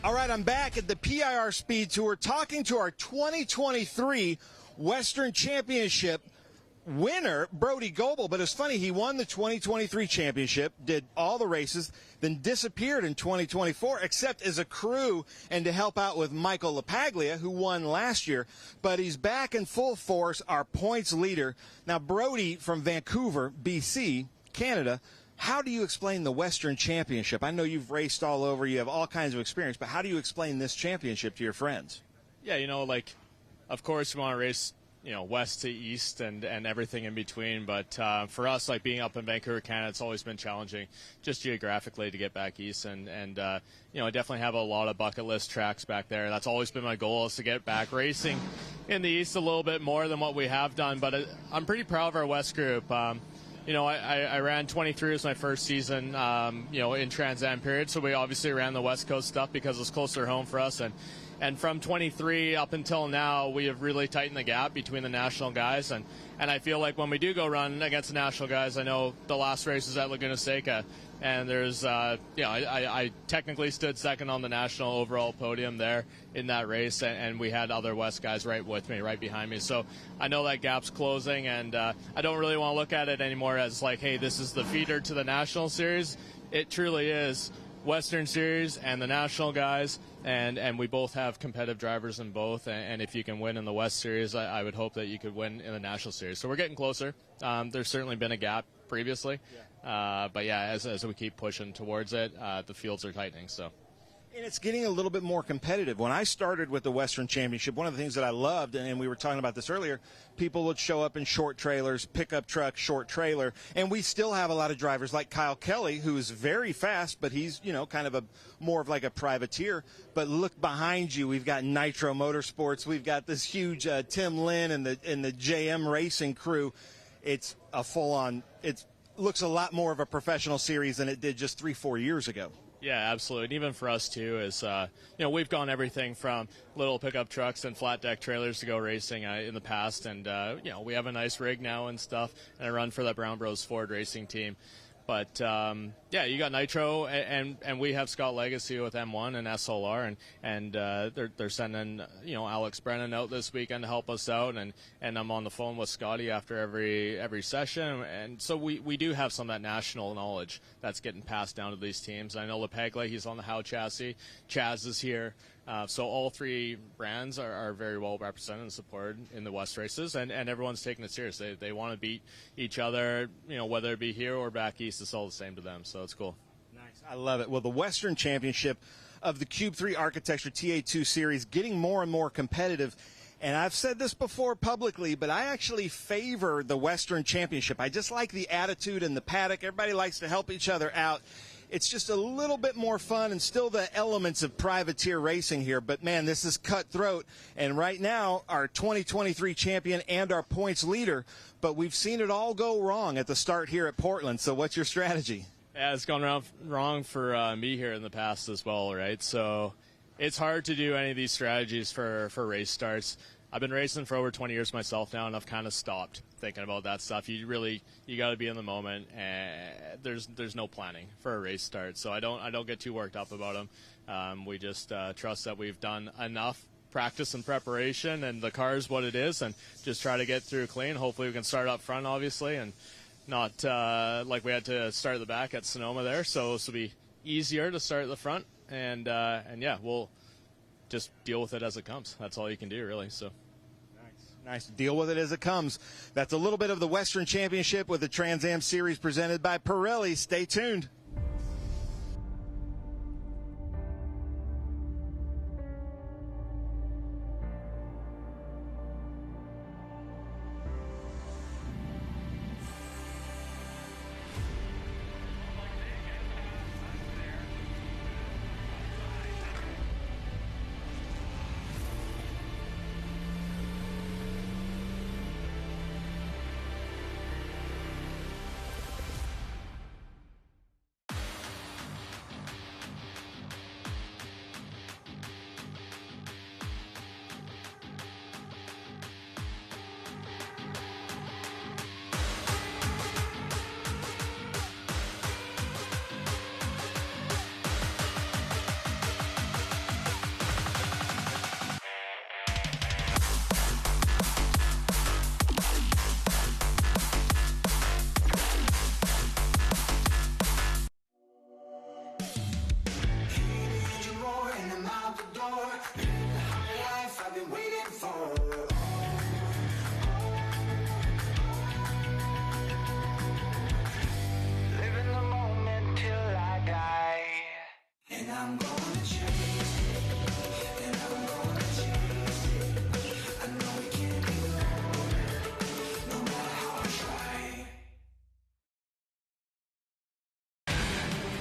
All right, I'm back at the PIR Speed Tour talking to our 2023 Western Championship winner, Brody Goebel. But it's funny, he won the 2023 championship, did all the races, then disappeared in 2024, except as a crew and to help out with Michael LaPaglia, who won last year. But he's back in full force, our points leader. Now, Brody from Vancouver, BC, Canada, how do you explain the Western Championship? I know you've raced all over, you have all kinds of experience, but how do you explain this championship to your friends? Yeah, of course we want to race, west to east and everything in between. But for us, being up in Vancouver, Canada, it's always been challenging just geographically to get back east. And I definitely have a lot of bucket list tracks back there. That's always been my goal, is to get back racing in the east a little bit more than what we have done. But I'm pretty proud of our west group. I ran 23 as my first season, in Trans Am period. So we obviously ran the West Coast stuff because it's closer home for us. And from 23 up until now, we have really tightened the gap between the national guys. And I feel like when we do go run against the national guys, I know the last race is at Laguna Seca. And there's, I technically stood second on the national overall podium there in that race. And we had other West guys right with me, right behind me. So I know that gap's closing. And I don't really want to look at it anymore as hey, this is the feeder to the national series. It truly is Western Series and the national guys, and we both have competitive drivers in both, and if you can win in the West Series, I would hope that you could win in the national series. So we're getting closer. There's certainly been a gap previously, but yeah, as we keep pushing towards it, the fields are tightening. So. And it's getting a little bit more competitive. When I started with the Western Championship, one of the things that I loved, and we were talking about this earlier, people would show up in short trailers, pickup truck, short trailer, and we still have a lot of drivers like Kyle Kelly, who's very fast, but he's, kind of more of like a privateer. But look behind you, we've got Nitro Motorsports, we've got this huge Tim Lynn and the JM Racing crew. It's a full-on, it looks a lot more of a professional series than it did just 3-4 years ago. Yeah, absolutely. And even for us, too, is, we've gone everything from little pickup trucks and flat deck trailers to go racing in the past. And, we have a nice rig now and stuff. And I run for the Brown Bros Ford racing team. But, you got Nitro, and we have Scott Legacy with M1 and SLR, and they're sending, Alex Brennan out this weekend to help us out, and I'm on the phone with Scotty after every session, and so we do have some of that national knowledge that's getting passed down to these teams. I know LePaglia, he's on the Howe chassis, Chaz is here, so all three brands are very well represented and supported in the West races, and everyone's taking it serious. They want to beat each other, whether it be here or back east, it's all the same to them, so it's cool. Nice. I love it. Well, the Western Championship of the Cube 3 Architecture TA2 Series getting more and more competitive. And I've said this before publicly, but I actually favor the Western Championship. I just like the attitude in the paddock. Everybody likes to help each other out. It's just a little bit more fun and still the elements of privateer racing here. But, man, this is cutthroat. And right now, our 2023 champion and our points leader. But we've seen it all go wrong at the start here at Portland. So what's your strategy? Yeah, it's gone wrong for me here in the past as well, right? So it's hard to do any of these strategies for race starts. I've been racing for over 20 years myself now, and I've kind of stopped thinking about that stuff. You got to be in the moment, and there's no planning for a race start. So I don't get too worked up about them. We just trust that we've done enough practice and preparation, and the car is what it is, and just try to get through clean. Hopefully we can start up front, obviously, and not like we had to start at the back at Sonoma there. So this will be easier to start at the front, and yeah, we'll just deal with it as it comes. That's all you can do, really. So. Nice. Deal with it as it comes. That's a little bit of the Western Championship with the Trans Am Series presented by Pirelli. Stay tuned.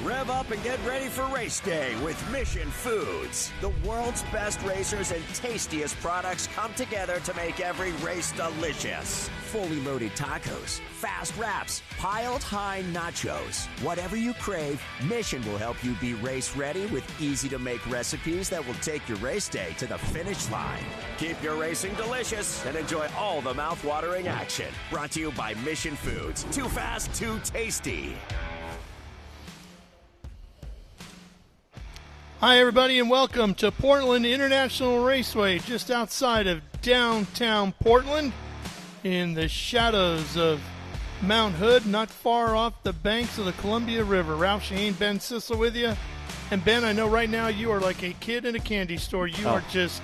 Rev up and get ready for race day with Mission Foods. The world's best racers and tastiest products come together to make every race delicious. Fully loaded tacos, fast wraps, piled high nachos. Whatever you crave, Mission will help you be race ready with easy-to-make recipes that will take your race day to the finish line. Keep your racing delicious and enjoy all the mouth-watering action. Brought to you by Mission Foods. Too fast, too tasty. Hi, everybody, and welcome to Portland International Raceway, just outside of downtown Portland, in the shadows of Mount Hood, not far off the banks of the Columbia River. Ralph Shaheen, Ben Sissel with you. And, Ben, I know right now you are like a kid in a candy store. You are just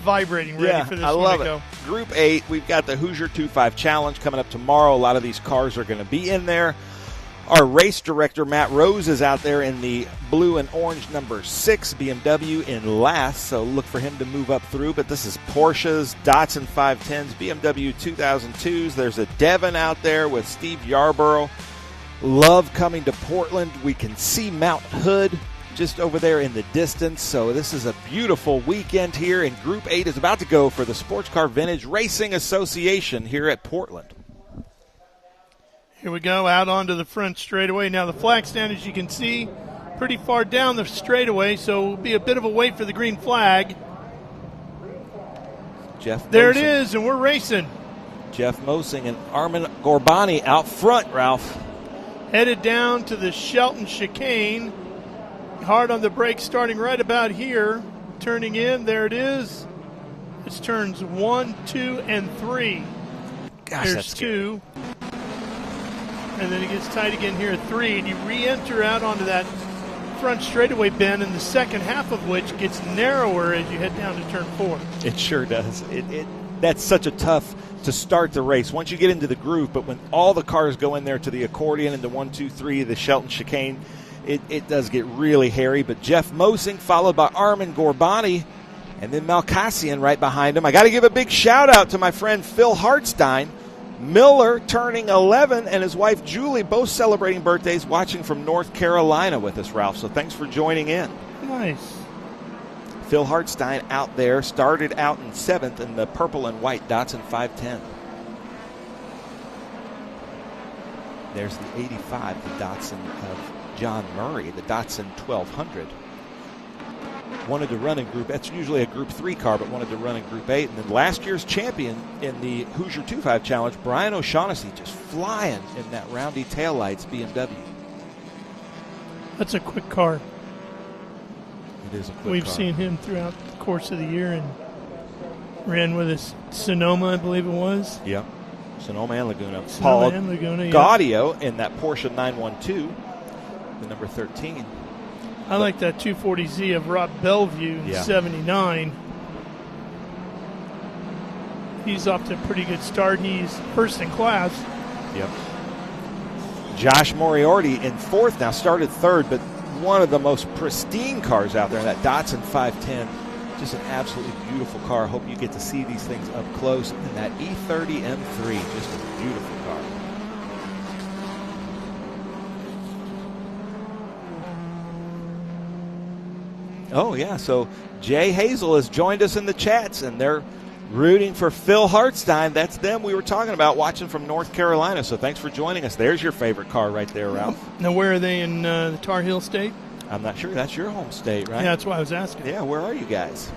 vibrating, ready for this one to go. Group 8, we've got the Hoosier 2.5 Challenge coming up tomorrow. A lot of these cars are going to be in there. Our race director, Matt Rose, is out there in the blue and orange number 6 BMW in last, so look for him to move up through. But this is Porsches, Datsun 510s, BMW 2002s. There's a Devon out there with Steve Yarborough. Love coming to Portland. We can see Mount Hood just over there in the distance, so this is a beautiful weekend here, and Group 8 is about to go for the Sports Car Vintage Racing Association here at Portland. Here we go, out onto the front straightaway. Now the flag stand, as you can see, pretty far down the straightaway, so it will be a bit of a wait for the green flag. Jeff there Mosing. It is, and we're racing. Jeff Mosing and Armin Gorbani out front, Ralph. Headed down to the Shelton chicane. Hard on the brakes, starting right about here. Turning in, there it is. It's turns 1, 2, and 3. Gosh, There's that's 2. And then it gets tight again here at 3, and you re-enter out onto that front straightaway bend, in the second half of which gets narrower as you head down to turn 4. It sure does. That's such a tough to start the race once you get into the groove, but when all the cars go in there to the accordion, into 1, 2, 3, the Shelton chicane, it does get really hairy. But Jeff Mosing, followed by Armin Gorbani, and then Malkassian right behind him. I got to give a big shout-out to my friend Phil Hartstein. Miller turning 11 and his wife Julie both celebrating birthdays, watching from North Carolina with us, Ralph. So thanks for joining in. Nice. Phil Hartstein out there, started out in 7th in the purple and white Datsun 510. There's the 85, the Datsun of John Murray, the Datsun 1200. Wanted to run in Group, that's usually a Group 3 car, but wanted to run in Group 8. And then last year's champion in the Hoosier 2.5 Challenge, Brian O'Shaughnessy, just flying in that roundy taillights BMW. That's a quick car. It is a quick car. We've seen him throughout the course of the year, and ran with us Sonoma, I believe it was. Yep. Sonoma and Laguna. Sonoma and Laguna, Gaudio in that Porsche 912, the number 13. I like that 240Z of Rob Bellevue in 79. He's off to a pretty good start. He's first in class. Yep. Josh Moriarty in 4th now, started 3rd, but one of the most pristine cars out there, that Datsun 510. Just an absolutely beautiful car. Hope you get to see these things up close. And that E30 M3, just a beautiful car. Oh, yeah, so Jay Hazel has joined us in the chats, and they're rooting for Phil Hartstein. That's them we were talking about, watching from North Carolina. So thanks for joining us. There's your favorite car right there, Ralph. Now, where are they in the Tar Heel State? I'm not sure. That's your home state, right? Yeah, that's why I was asking. Yeah, where are you guys?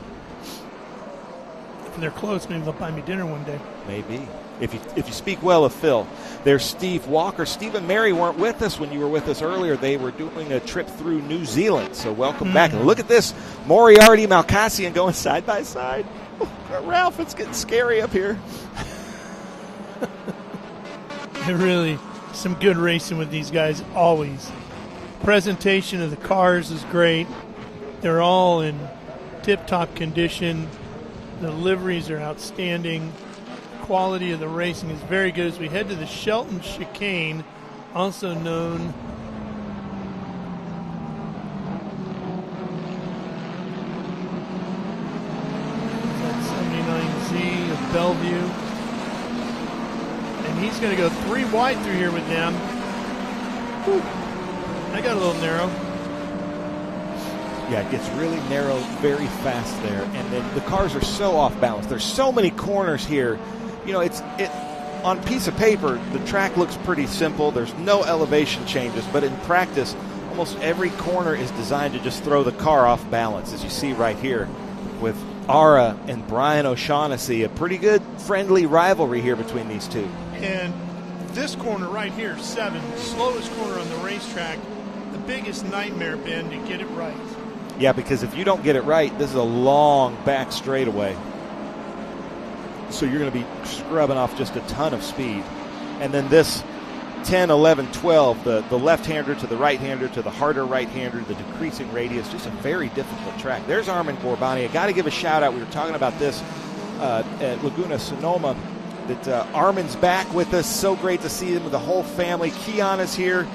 If they're close, maybe they'll buy me dinner one day. Maybe. If you speak well of Phil. There's Steve Walker. Steve and Mary weren't with us when you were with us earlier. They were doing a trip through New Zealand. So welcome back. And look at this. Moriarty, Malkassian going side by side. Oh, Ralph, it's getting scary up here. Really, some good racing with these guys always. Presentation of the cars is great. They're all in tip-top condition. The liveries are outstanding. Quality of the racing is very good as we head to the Shelton chicane, also known Bellevue. And he's going to go 3 wide through here with them. Whew. I got a little narrow. Yeah, it gets really narrow very fast there, and then the cars are so off balance. There's so many corners here. You know, on piece of paper, the track looks pretty simple. There's no elevation changes, but in practice, almost every corner is designed to just throw the car off balance, as you see right here with Ara and Brian O'Shaughnessy. A pretty good friendly rivalry here between these two. And this corner right here, 7, slowest corner on the racetrack, the biggest nightmare, Ben, to get it right. Yeah, because if you don't get it right, this is a long back straightaway. So you're going to be scrubbing off just a ton of speed. And then this 10, 11, 12, the left-hander to the right-hander to the harder right-hander, the decreasing radius, just a very difficult track. There's Armin Gorbani. I got to give a shout-out. We were talking about this at Laguna Sonoma, that Armin's back with us. So great to see him with the whole family. Keon is here.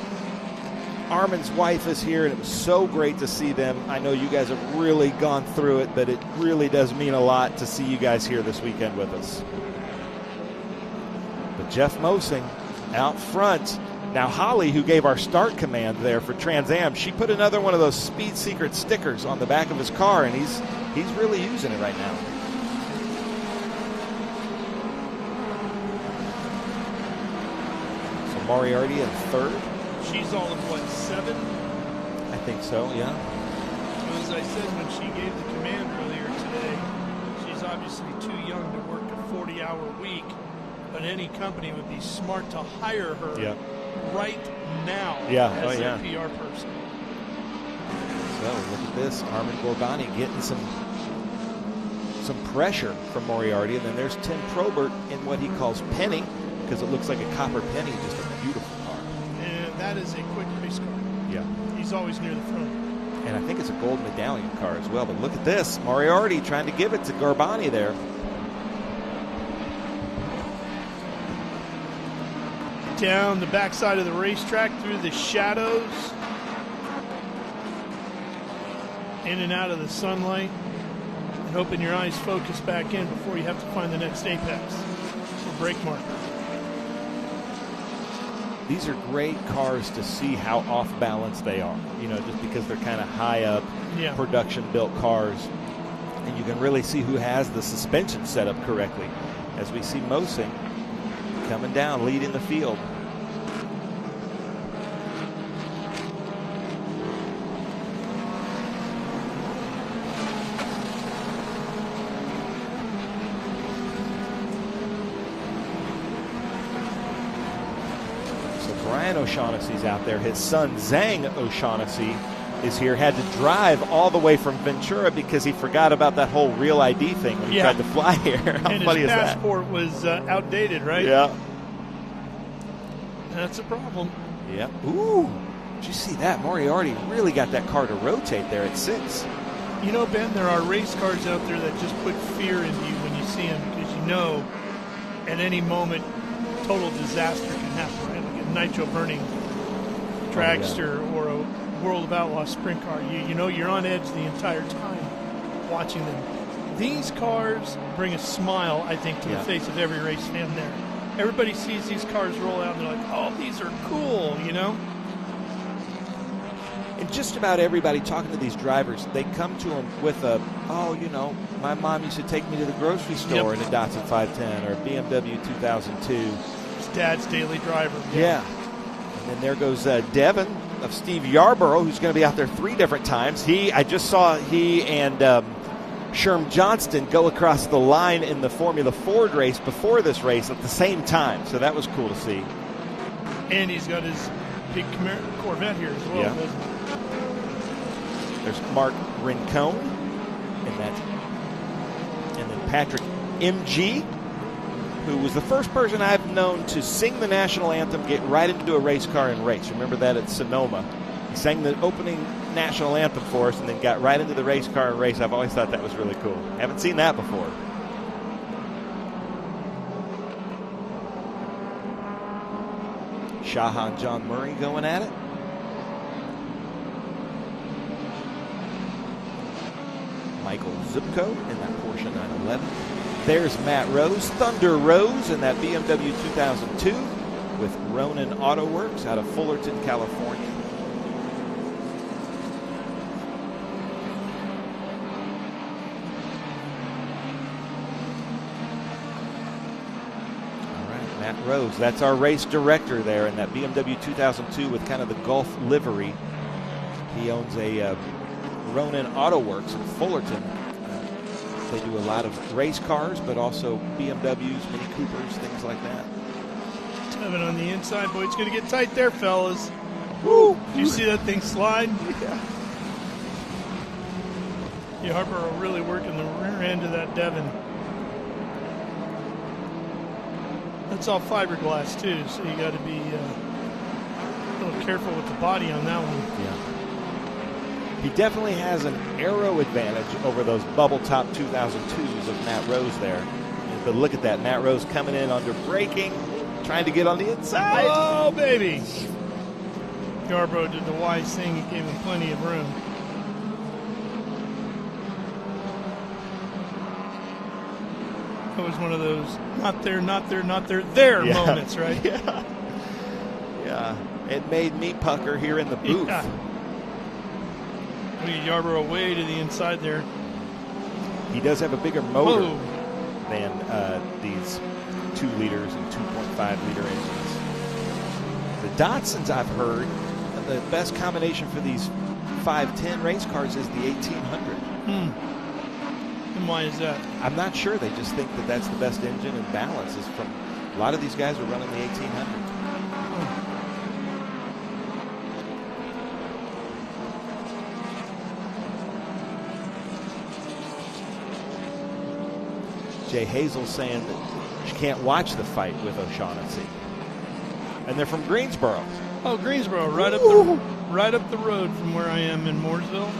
Armin's wife is here, and it was so great to see them. I know you guys have really gone through it, but it really does mean a lot to see you guys here this weekend with us. But Jeff Mosing out front. Now Holly, who gave our start command there for Trans Am, she put another one of those Speed Secret stickers on the back of his car, and he's really using it right now. So Moriarty in third. She's all of what, 7? I think so, yeah. As I said when she gave the command earlier today, she's obviously too young to work a 40-hour week, but any company would be smart to hire her right now as a PR person. So look at this, Armin Gorbani getting some pressure from Moriarty, and then there's Tim Probert in what he calls penny, because it looks like a copper penny, just a beautiful car. That is a quick race car. Yeah. He's always near the front. And I think it's a gold medallion car as well. But look at this. Moriarty trying to give it to Gorbani there. Down the backside of the racetrack through the shadows. In and out of the sunlight. And hoping your eyes focus back in before you have to find the next apex or brake marker. These are great cars to see how off balance they are, you know, just because they're kind of high up, production built cars. And you can really see who has the suspension set up correctly, as we see Mosing coming down, leading the field. Brian O'Shaughnessy's out there. His son, Zhang O'Shaughnessy, is here. Had to drive all the way from Ventura because he forgot about that whole Real ID thing when he tried to fly here. How and funny is that? His passport was outdated, right? Yeah. That's a problem. Yeah. Ooh. Did you see that? Moriarty really got that car to rotate there at 6. You know, Ben, there are race cars out there that just put fear into you when you see them, because you know at any moment total disaster can happen, right? Like a nitro burning dragster or a World of Outlaw sprint car. You know you're on edge the entire time watching them. These cars bring a smile, I think, to the face of every race fan there. Everybody sees these cars roll out and they're like, oh, these are cool, you know? And just about everybody talking to these drivers, they come to them with a, oh, you know, my mom used to take me to the grocery store in a Datsun 510 or a BMW 2002. His dad's daily driver. Yeah. And then there goes Devin of Steve Yarborough, who's going to be out there 3 different times. I just saw he and Sherm Johnston go across the line in the Formula Ford race before this race at the same time. So that was cool to see. And he's got his big Corvette here as well. Yeah. There's Mark Rincon in that. And then Patrick M.G., who was the first person I've known to sing the national anthem, get right into a race car and race. Remember that at Sonoma. He sang the opening national anthem for us and then got right into the race car and race. I've always thought that was really cool. Haven't seen that before. Shaha and John Murray going at it. Michael Zupko in that Porsche 911. There's Matt Rose, Thunder Rose, in that BMW 2002 with Ronin Auto Works out of Fullerton, California. All right, Matt Rose, that's our race director there in that BMW 2002 with kind of the Gulf livery. He owns a Ronin Auto Works in Fullerton. They do a lot of race cars, but also BMWs, Mini Coopers, things like that. Tevin on the inside. Boy, it's going to get tight there, fellas. Woo! Did you see that thing slide? Yeah. Yarborough really working the rear end of that Devon. That's all fiberglass, too, so you got to be a little careful with the body on that one. Yeah. He definitely has an aero advantage over those bubble top 2002s of Matt Rose there. But look at that, Matt Rose coming in under braking, trying to get on the inside. Oh, baby. Yarborough did the wise thing. He gave him plenty of room. That was one of those not there, not there, not there, there moments, right? Yeah. Yeah. It made me pucker here in the booth. Yeah. Yarborough way to the inside there. He does have a bigger motor than these 2 liters and 2.5 liter engines. The Datsuns, I've heard, the best combination for these 510 race cars is the 1800. And why is that? I'm not sure. They just think that that's the best engine and balance is from. A lot of these guys are running the 1800. Jay Hazel saying that she can't watch the fight with O'Shaughnessy. And they're from Greensboro. Oh, Greensboro, right up the road from where I am in Mooresville.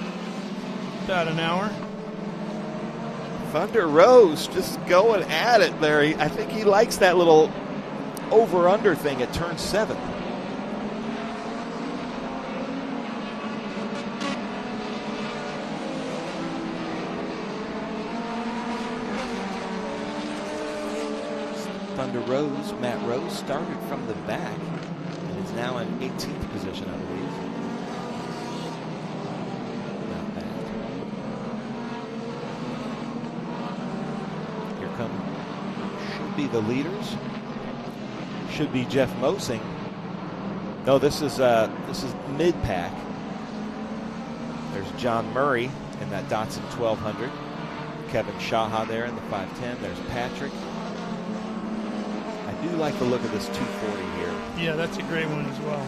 About an hour. Thunder Rose just going at it there. I think he likes that little over-under thing at turn 7. Thunder Rose, Matt Rose, started from the back and is now in 18th position, I believe. Not bad. Here come, should be the leaders. Should be Jeff Mosing. No, this is mid-pack. There's John Murray in that Datsun 1200. Kevin Shaha there in the 510. There's Patrick. I do like the look of this 240 here. Yeah, that's a great one as well.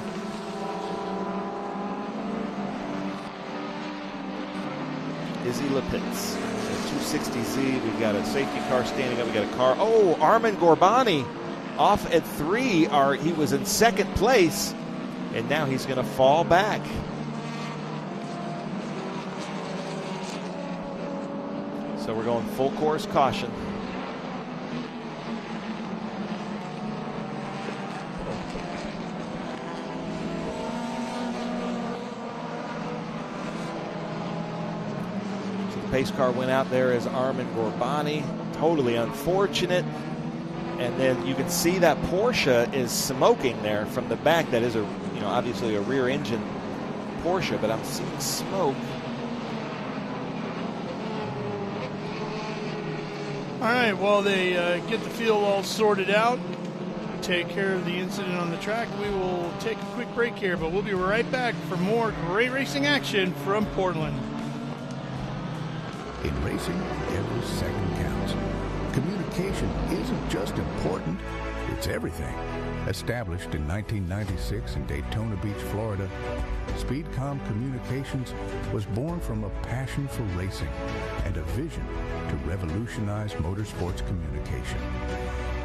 Izzy Lipitz, 260Z. We've got a safety car standing up. We got a car. Oh, Armin Gorbani off at 3. He was in second place, and now he's going to fall back. So we're going full course caution. Pace car went out there as Armin Gorbani. Totally unfortunate. And then you can see that Porsche is smoking there from the back. That is obviously a rear engine Porsche, but I'm seeing smoke. All right, while they get the field all sorted out, take care of the incident on the track, we will take a quick break here, but we'll be right back for more great racing action from Portland. In racing, every second counts. Communication isn't just important, it's everything. Established in 1996 in Daytona Beach, Florida, Speedcom Communications was born from a passion for racing and a vision to revolutionize motorsports communication.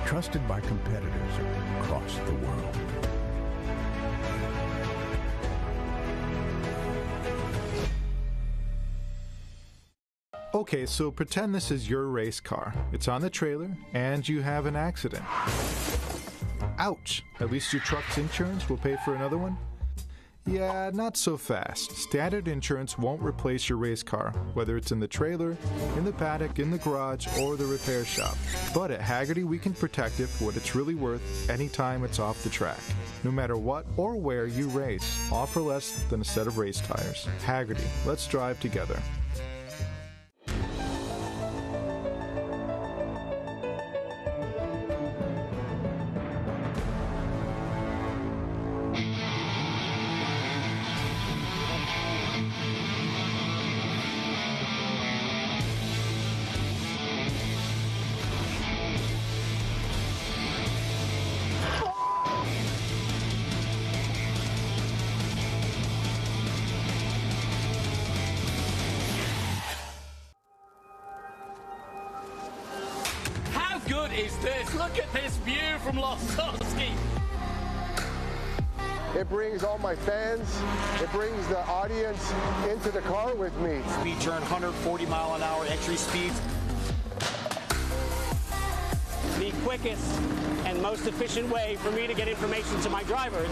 Trusted by competitors across the world. Okay, so pretend this is your race car. It's on the trailer, and you have an accident. Ouch! At least your truck's insurance will pay for another one? Yeah, not so fast. Standard insurance won't replace your race car, whether it's in the trailer, in the paddock, in the garage, or the repair shop. But at Hagerty, we can protect it for what it's really worth anytime it's off the track. No matter what or where you race, offer less than a set of race tires. Hagerty, let's drive together. How good is this? Look at this view from Losowski. It brings all my fans, it brings the audience into the car with me. Speed turn 140 mile an hour entry speeds. The quickest and most efficient way for me to get information to my drivers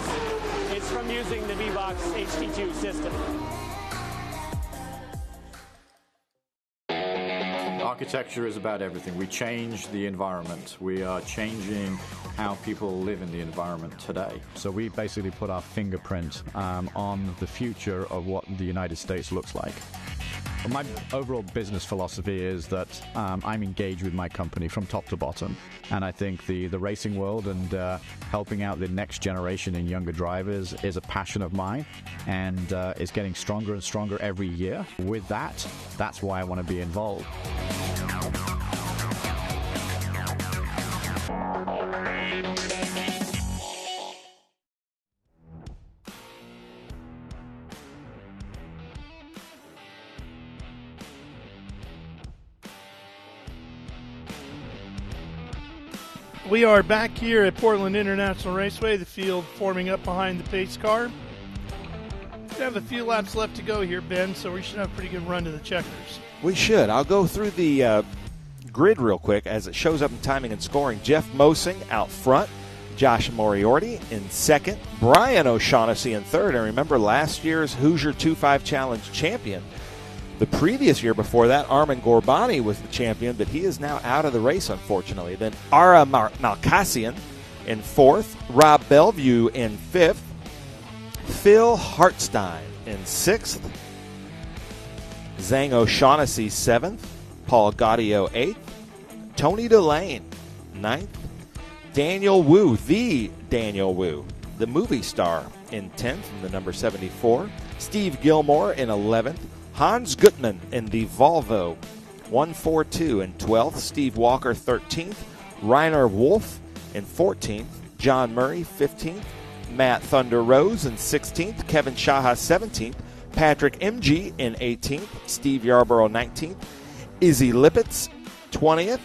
is from using the V-Box HD2 system. Architecture is about everything. We change the environment. We are changing how people live in the environment today. So we basically put our fingerprint on the future of what the United States looks like. My overall business philosophy is that I'm engaged with my company from top to bottom, and I think the racing world and helping out the next generation and younger drivers is a passion of mine, and it's getting stronger and stronger every year. With that, that's why I want to be involved. We are back here at Portland International Raceway, the field forming up behind the pace car. We have a few laps left to go here, Ben, so we should have a pretty good run to the checkers. We should. I'll go through the grid real quick as it shows up in timing and scoring. Jeff Mosing out front, Josh Moriarty in second, Brian O'Shaughnessy in third. And remember, last year's Hoosier 2.5 Challenge champion. The previous year before that, Armin Gorbani was the champion, but he is now out of the race, unfortunately. Then Ara Malkassian in fourth, Rob Bellevue in fifth, Phil Hartstein in sixth, Zhang O'Shaughnessy seventh, Paul Gaudio eighth, Tony Delane ninth, Daniel Wu, the Daniel Wu, the movie star, in 10th, in the number 74, Steve Gilmore in 11th, Hans Gutmann in the Volvo 142 in 12th, Steve Walker 13th, Rainer Wolf in 14th, John Murray 15th, Matt Thunder Rose in 16th, Kevin Shaha 17th, Patrick MG in 18th, Steve Yarborough 19th, Izzy Lippitz 20th,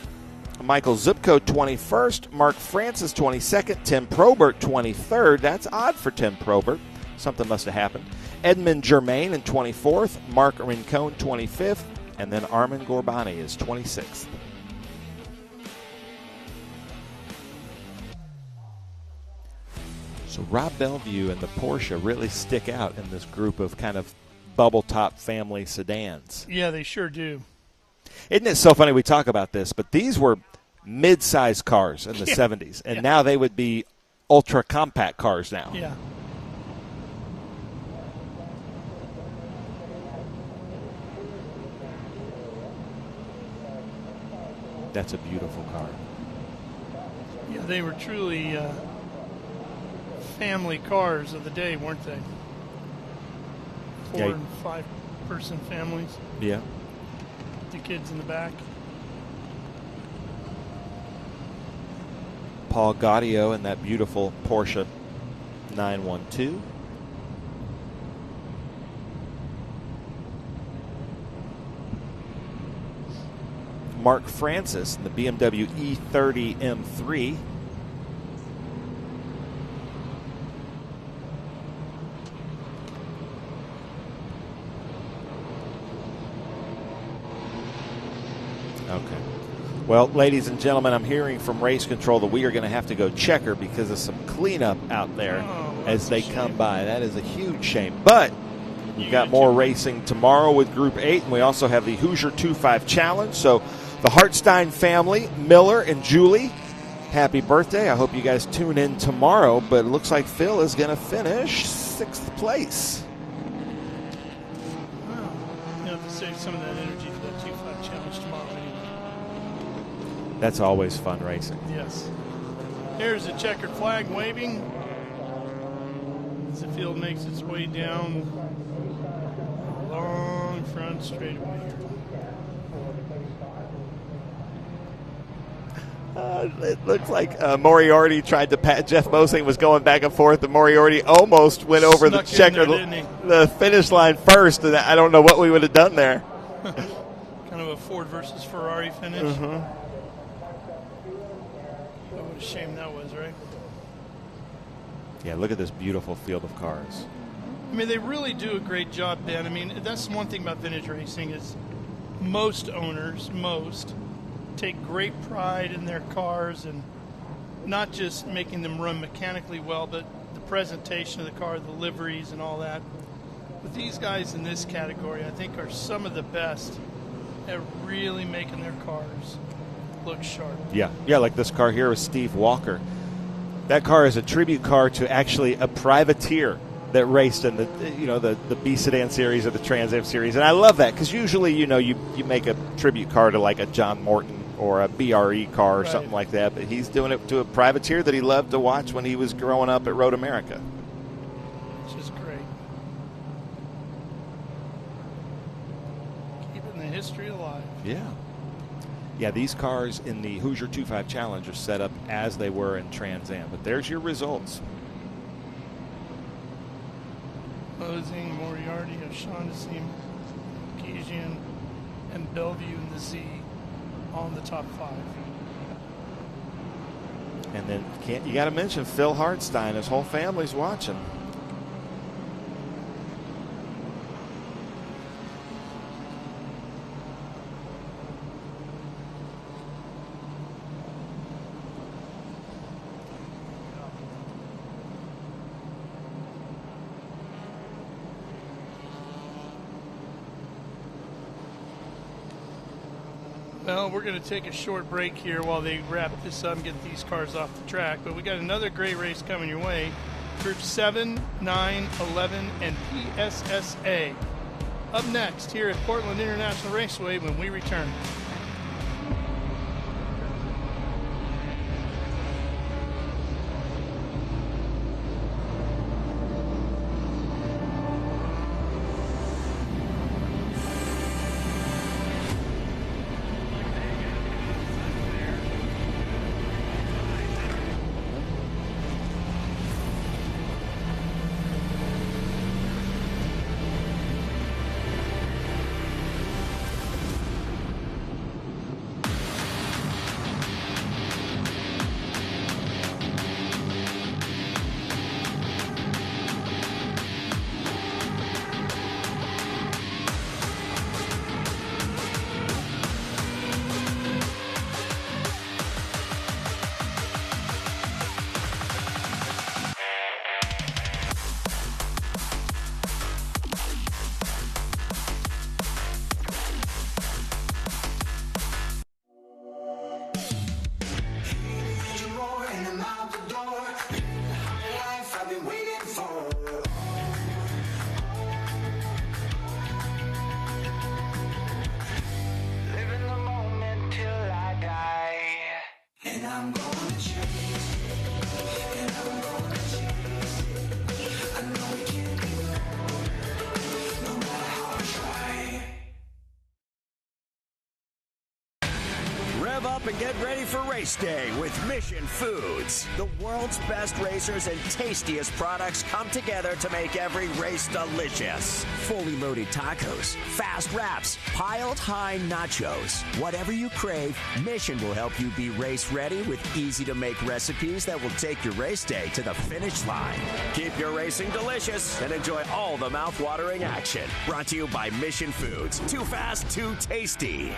Michael Zupko 21st, Mark Francis 22nd, Tim Probert 23rd. That's odd for Tim Probert. Something must have happened. Edmund Germain in 24th, Mark Rincon 25th, and then Armin Gorbani is 26th. So Rob Bellevue and the Porsche really stick out in this group of kind of bubble top family sedans. Yeah, they sure do. Isn't it so funny we talk about this, but these were mid-sized cars in the 70s, and now they would be ultra-compact cars now. Yeah. That's a beautiful car. Yeah, they were truly family cars of the day, weren't they? 4 and 5 person families. Yeah. The kids in the back. Paul Gaudio in that beautiful Porsche 912. Mark Francis in the BMW E30 M3. Okay. Well, ladies and gentlemen, I'm hearing from Race Control that we are going to have to go checker because of some cleanup out there as they come by. That is a huge shame. But we've got more racing tomorrow with Group 8, and we also have the Hoosier 2.5 Challenge. So the Hartstein family, Miller and Julie, happy birthday. I hope you guys tune in tomorrow, but it looks like Phil is going to finish 6th place. Well, you have to save some of that energy for that 2.5 Challenge tomorrow anyway. That's always fun racing. Yes. Here's the checkered flag waving as the field makes its way down the long front straightaway here. It looks like Moriarty tried to pat. Jeff Mosing was going back and forth, and Moriarty almost went over the checker, the finish line first, and I don't know what we would have done there. Kind of a Ford versus Ferrari finish. Mm-hmm. What a shame that was, right? Yeah, look at this beautiful field of cars. I mean, they really do a great job, Ben. I mean, that's one thing about vintage racing is most owners, take great pride in their cars and not just making them run mechanically well, but the presentation of the car, the liveries and all that. But these guys in this category, I think, are some of the best at really making their cars look sharp. Yeah, like this car here with Steve Walker. That car is a tribute car to actually a privateer that raced in the B Sedan series or the Trans Am series, and I love that because usually you make a tribute car to like a John Morton or a BRE car or something like that, but he's doing it to a privateer that he loved to watch when he was growing up at Road America. Which is great. Keeping the history alive. Yeah, these cars in the Hoosier 2.5 Challenge are set up as they were in Trans Am, but there's your results. Mosing, Moriarty, O'Shaughnessy, Keesian, and Bellevue in the Z on the top 5. And then you got to mention Phil Hartstein. His whole family's watching. Well, we're going to take a short break here while they wrap this up and get these cars off the track. But we got another great race coming your way. Group 7, 9, 11, and PSSA. Up next here at Portland International Raceway when we return. Up and get ready for race day with Mission Foods. The world's best racers and tastiest products come together to make every race delicious. Fully loaded tacos, fast wraps, piled high nachos. Whatever you crave, Mission will help you be race ready with easy to make recipes that will take your race day to the finish line. Keep your racing delicious and enjoy all the mouth-watering action. Brought to you by Mission Foods. Too fast, too tasty.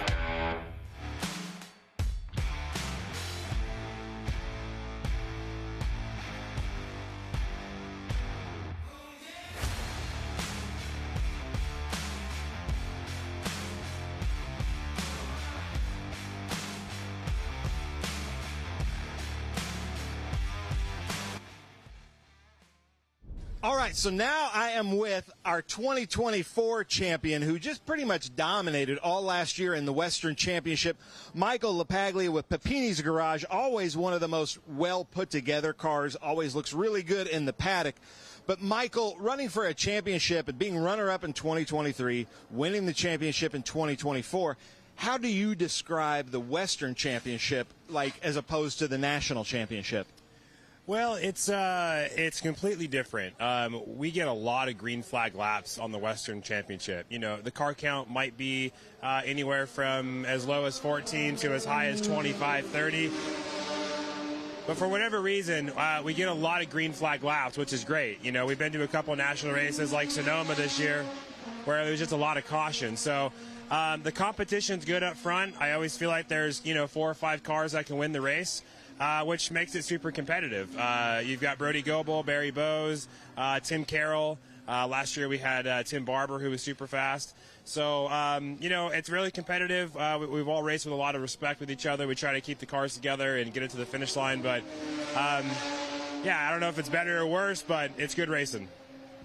All right, so now I am with our 2024 champion who just pretty much dominated all last year in the Western Championship, Michael LaPaglia with Papini's Garage. Always one of the most well-put-together cars, always looks really good in the paddock. But, Michael, running for a championship and being runner-up in 2023, winning the championship in 2024, how do you describe the Western Championship like as opposed to the National Championship? Well, it's completely different. We get a lot of green flag laps on the Western Championship. You know, the car count might be anywhere from as low as 14 to as high as 25, 30. But for whatever reason, we get a lot of green flag laps, which is great. You know, we've been to a couple national races like Sonoma this year where there's just a lot of caution. So the competition's good up front. I always feel like there's, 4 or 5 cars that can win the race. Which makes it super competitive. You've got Brody Goebel, Barry Bowes, Tim Carroll. Last year we had Tim Barber, who was super fast. So, it's really competitive. We've all raced with a lot of respect with each other. We try to keep the cars together and get it to the finish line. But, I don't know if it's better or worse, but it's good racing.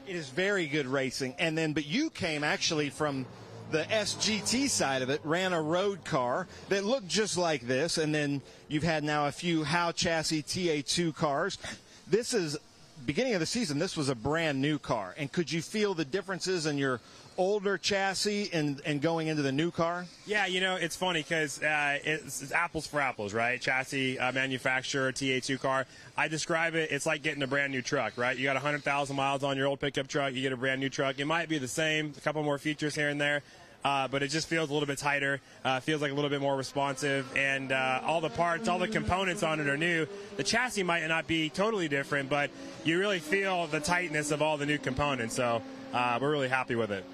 It is very good racing. But you came actually from the SGT side of it, ran a road car that looked just like this, and then you've had now a few Howe chassis TA2 cars. This is, beginning of the season, this was a brand new car. And could you feel the differences in your older chassis and going into the new car? Yeah, it's funny because it's apples for apples, right? Chassis manufacturer, TA2 car. I describe it, it's like getting a brand new truck, right? You got 100,000 miles on your old pickup truck, you get a brand new truck. It might be the same, a couple more features here and there. But it just feels a little bit tighter, feels like a little bit more responsive, and all the parts, all the components on it are new. The chassis might not be totally different, but you really feel the tightness of all the new components, so we're really happy with it.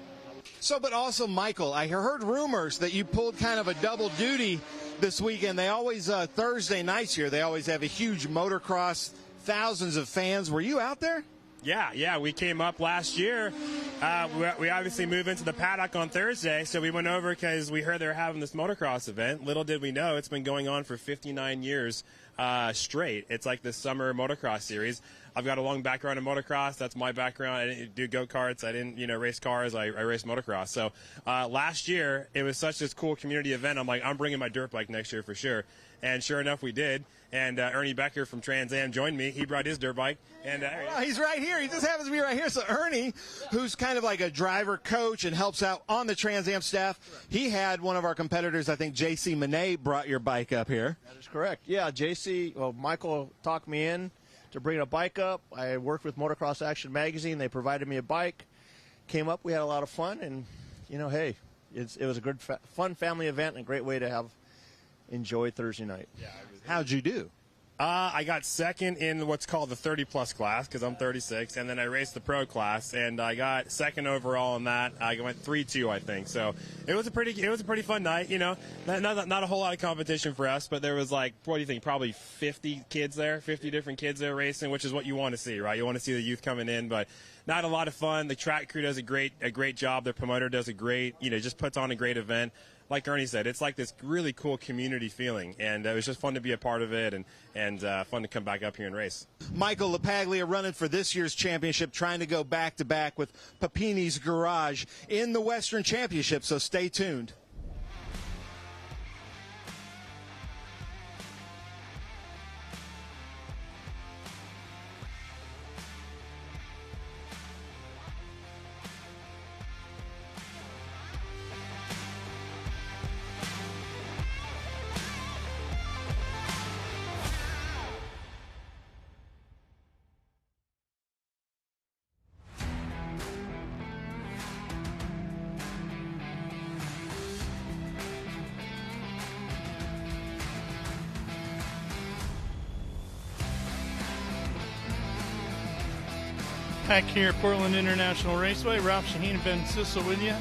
So, but also, Michael, I heard rumors that you pulled kind of a double duty this weekend. They always, Thursday nights here, they always have a huge motocross, thousands of fans. Were you out there? Yeah, we came up last year. We obviously moved into the paddock on Thursday, so we went over because we heard they were having this motocross event. Little did we know it's been going on for 59 years straight. It's like the summer motocross series. I've got a long background in motocross. That's my background. I didn't do go-karts. I didn't, race cars. I raced motocross. So last year, it was such this cool community event. I'm like, I'm bringing my dirt bike next year for sure. And sure enough, we did. And Ernie Becker from Trans Am joined me. He brought his dirt bike. And he's right here. He just happens to be right here. So Ernie, who's kind of like a driver coach and helps out on the Trans Am staff, he had one of our competitors, I think J.C. Monet, brought your bike up here. That is correct. Yeah, Michael talked me in to bring a bike up. I worked with Motocross Action Magazine. They provided me a bike. Came up. We had a lot of fun. And, hey, it was a good, fun family event and a great way to enjoy Thursday night. Yeah. How'd you do? I got second in what's called the 30-plus class because I'm 36, and then I raced the pro class, and I got second overall in that. I went 3-2, I think. So it was a pretty fun night. Not a whole lot of competition for us, but there was what do you think? Probably 50 different kids there racing, which is what you want to see, right? You want to see the youth coming in, but not a lot of fun. The track crew does a great job. Their promoter does a great, just puts on a great event. Like Ernie said, it's like this really cool community feeling, and it was just fun to be a part of it and fun to come back up here and race. Michael LaPaglia running for this year's championship, trying to go back-to-back with Papini's Garage in the Western Championship, so stay tuned. Back here at Portland International Raceway, Ralph Shaheen and Ben Sissel with you.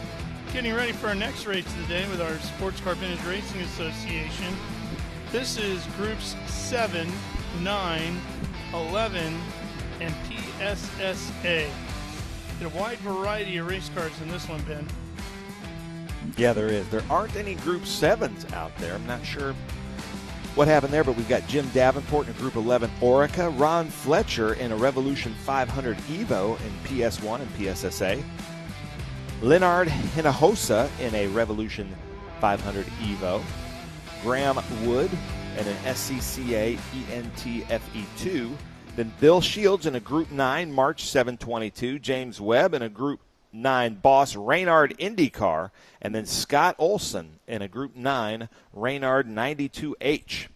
Getting ready for our next race of the day with our Sports Car Vintage Racing Association. This is Groups 7, 9, 11, and PSSA. A wide variety of race cars in this one, Ben. Yeah, there is. There aren't any Group 7s out there. I'm not sure what happened there, but we've got Jim Davenport in a Group 11 Orica, Ron Fletcher in a Revolution 500 Evo in PS1 and PSSA, Leonard Hinojosa in a Revolution 500 Evo, Graham Wood in an SCCA ENTFE2, then Bill Shields in a Group 9 March 722, James Webb in a Group 9 Boss Reynard IndyCar, and then Scott Olson in a Group 9 Reynard 92H.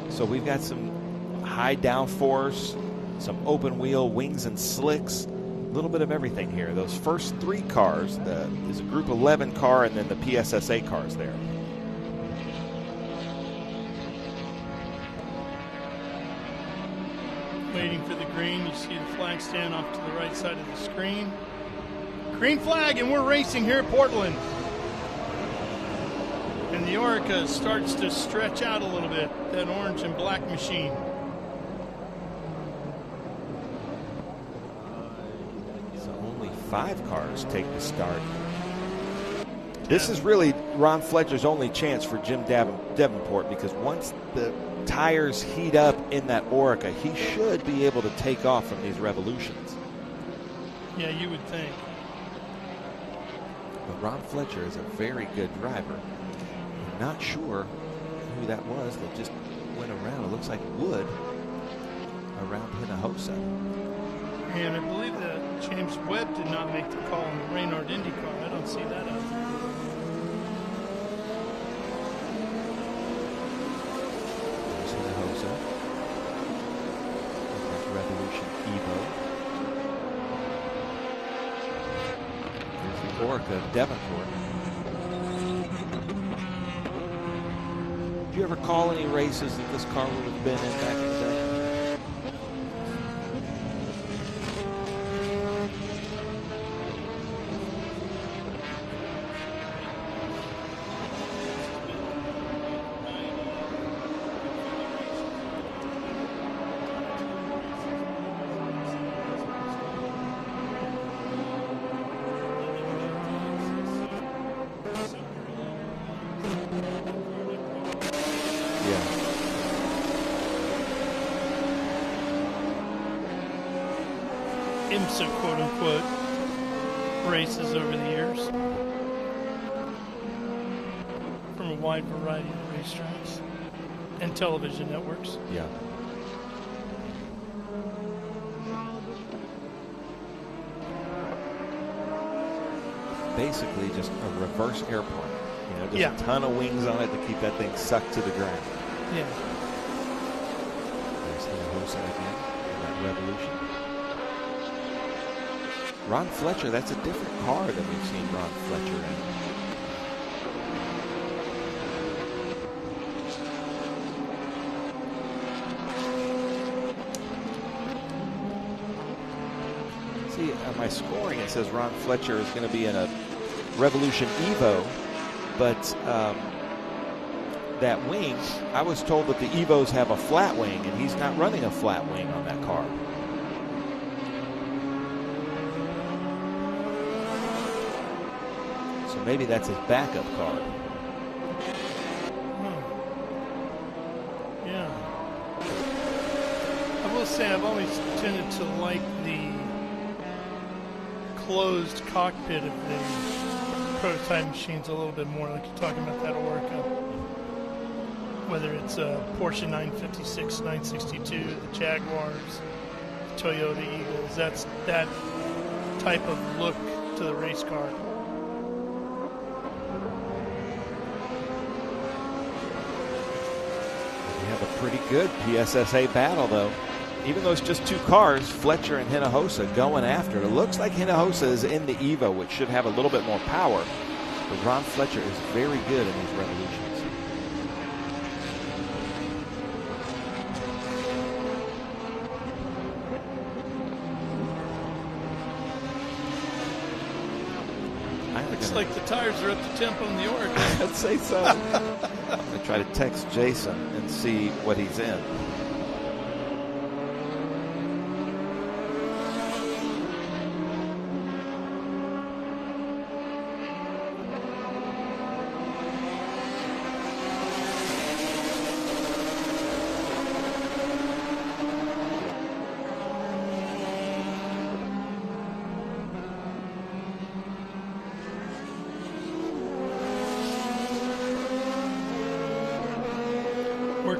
So we've got some high downforce, some open wheel, wings and slicks, a little bit of everything here. Those first three cars, there's a Group 11 car and then the PSSA cars there. Waiting for the green. You see the flag stand off to the right side of the screen. Green flag, and we're racing here at Portland. And the Orica starts to stretch out a little bit, that orange and black machine. So only 5 cars take the start. This is really Ron Fletcher's only chance for Jim Davenport, because once the tires heat up in that Orica, he should be able to take off from these Revolutions. Yeah, you would think. But Ron Fletcher is a very good driver. I'm not sure who that was that just went around. It looks like Wood around Hinojosa. And I believe that James Webb did not make the call on the Reynard IndyCar. I don't see that out there. Revolution Evo. There's the Orica of Davenport. Do you ever call any races that this car would have been in back in the day? IMSA, quote-unquote, races over the years from a wide variety of racetracks and television networks. Yeah. Basically just a reverse airplane. You know, just a ton of wings on it to keep that thing sucked to the ground. Yeah. There's Hinojosa again in that Revolution. Ron Fletcher, that's a different car than we've seen Ron Fletcher in. See, on my scoring, it says Ron Fletcher is going to be in a Revolution Evo, but that wing, I was told that the Evos have a flat wing, and he's not running a flat wing on that car. Maybe that's his backup car. Yeah. I will say I've always tended to like the closed cockpit of the prototype machines a little bit more, like you're talking about that Orica. Whether it's a Porsche 956, 962, the Jaguars, the Toyota Eagles, that's that type of look to the race car. Pretty good PSSA battle, though. Even though it's just 2 cars, Fletcher and Hinojosa going after it. It looks like Hinojosa is in the Evo, which should have a little bit more power. But Ron Fletcher is very good in these Revolutions. Looks like the tires are up to temp on the Orica. I'd say so. I'm going to try to text Jason and see what he's in.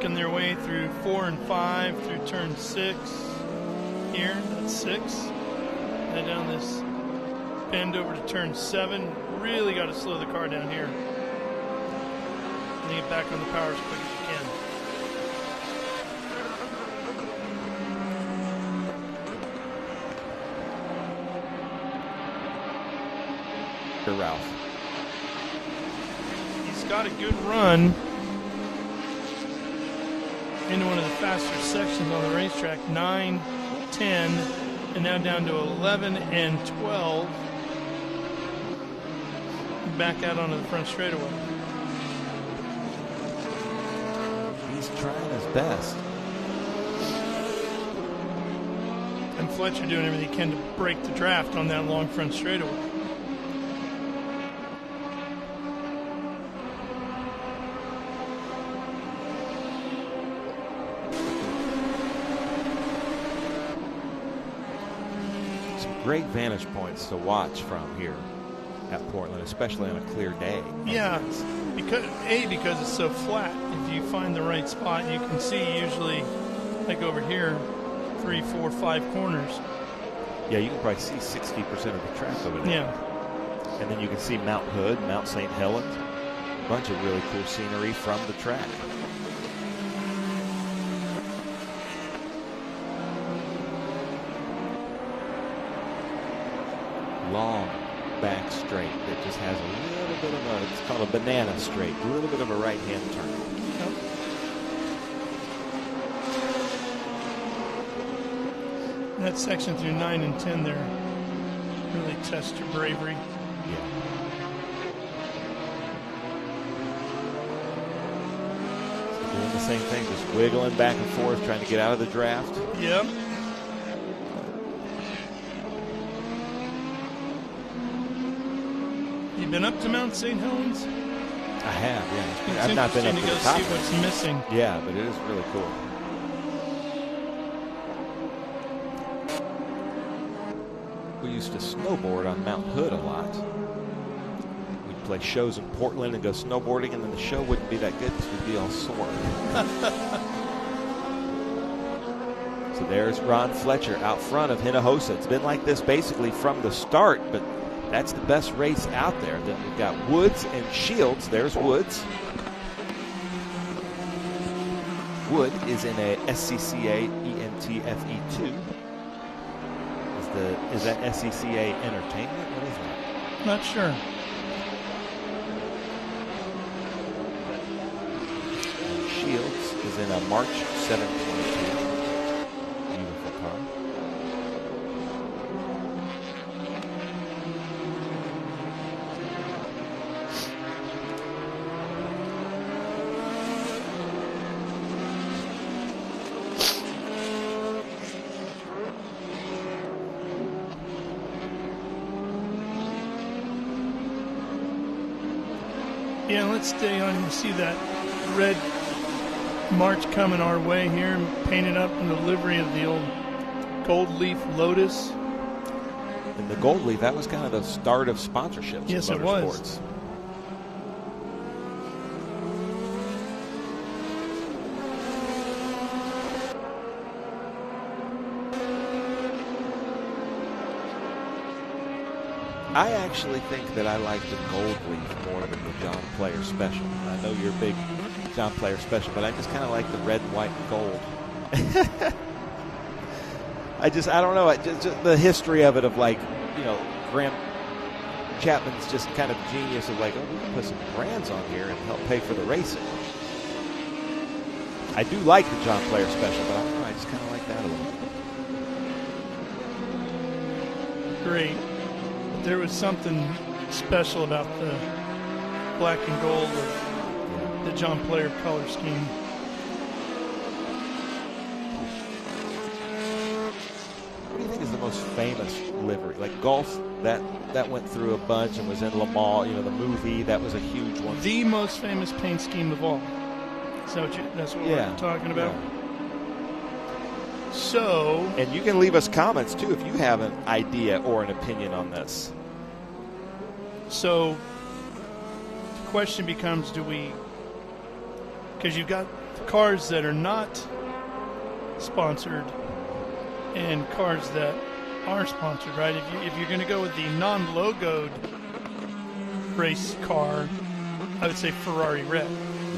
working their way through 4 and 5 through turn 6 here. That's 6. Head down this bend over to turn 7. Really got to slow the car down here. And get back on the power as quick as you can. Ralph. He's got a good run into one of the faster sections on the racetrack. 9, 10, and now down to 11 and 12. Back out onto the front straightaway. He's trying his best. And Fletcher doing everything he can to break the draft on that long front straightaway. Great vantage points to watch from here at Portland, especially on a clear day. Yeah, because it's so flat. If you find the right spot, you can see usually, like over here, 3, 4, 5 corners. Yeah, you can probably see 60% of the track over there. Yeah. And then you can see Mount Hood, Mount St. Helens, a bunch of really cool scenery from the track. Long back straight that just has a little bit of a, it's called a banana straight, a little bit of a right-hand turn. Yep. That section through 9 and 10 there really tests your bravery. Yeah. Doing the same thing, just wiggling back and forth, trying to get out of the draft. Yep. Been up to Mount St. Helens? I have, yeah. It's I've not been up interesting to to the go top. see what's missing. Yeah, but it is really cool. We used to snowboard on Mount Hood a lot. We'd play shows in Portland and go snowboarding, and then the show wouldn't be that good because we'd be all sore. So there's Ron Fletcher out front of Hinojosa. It's been like this basically from the start, but that's the best race out there. Then we've got Woods and Shields. There's Woods. Wood is in a SCCA ENTFE2. Is that SCCA Entertainment? What is that? Not sure. And Shields is in a March 722. Beautiful car. Yeah, let's stay on. You see that red march coming our way here, painted up in the livery of the old gold leaf Lotus. And the gold leaf, that was kind of the start of sponsorships. Yes, in it was. motorsports. I actually think that I like the gold leaf more than the John Player Special. I know you're a big John Player Special, but I just kind of like the red, white, and gold. I don't know. Just the history of it, of like, you know, Graham Chapman's just kind of genius of like, oh, we can put some brands on here and help pay for the racing. I do like the John Player Special, but I don't know. I just kind of like that a little. Great. There was something special about the black and gold of the John Player color scheme. What do you think is the most famous livery? Like golf, that went through a bunch and was in Le Mans. You know, the movie, that was a huge one. The most famous paint scheme of all. So that's what we're talking about. Yeah. So, and you can leave us comments too if you have an idea or an opinion on this. So the question becomes, do we, because you've got cars that are not sponsored and cars that are sponsored, right? If you're going to go with the non-logoed race car, I would say Ferrari red.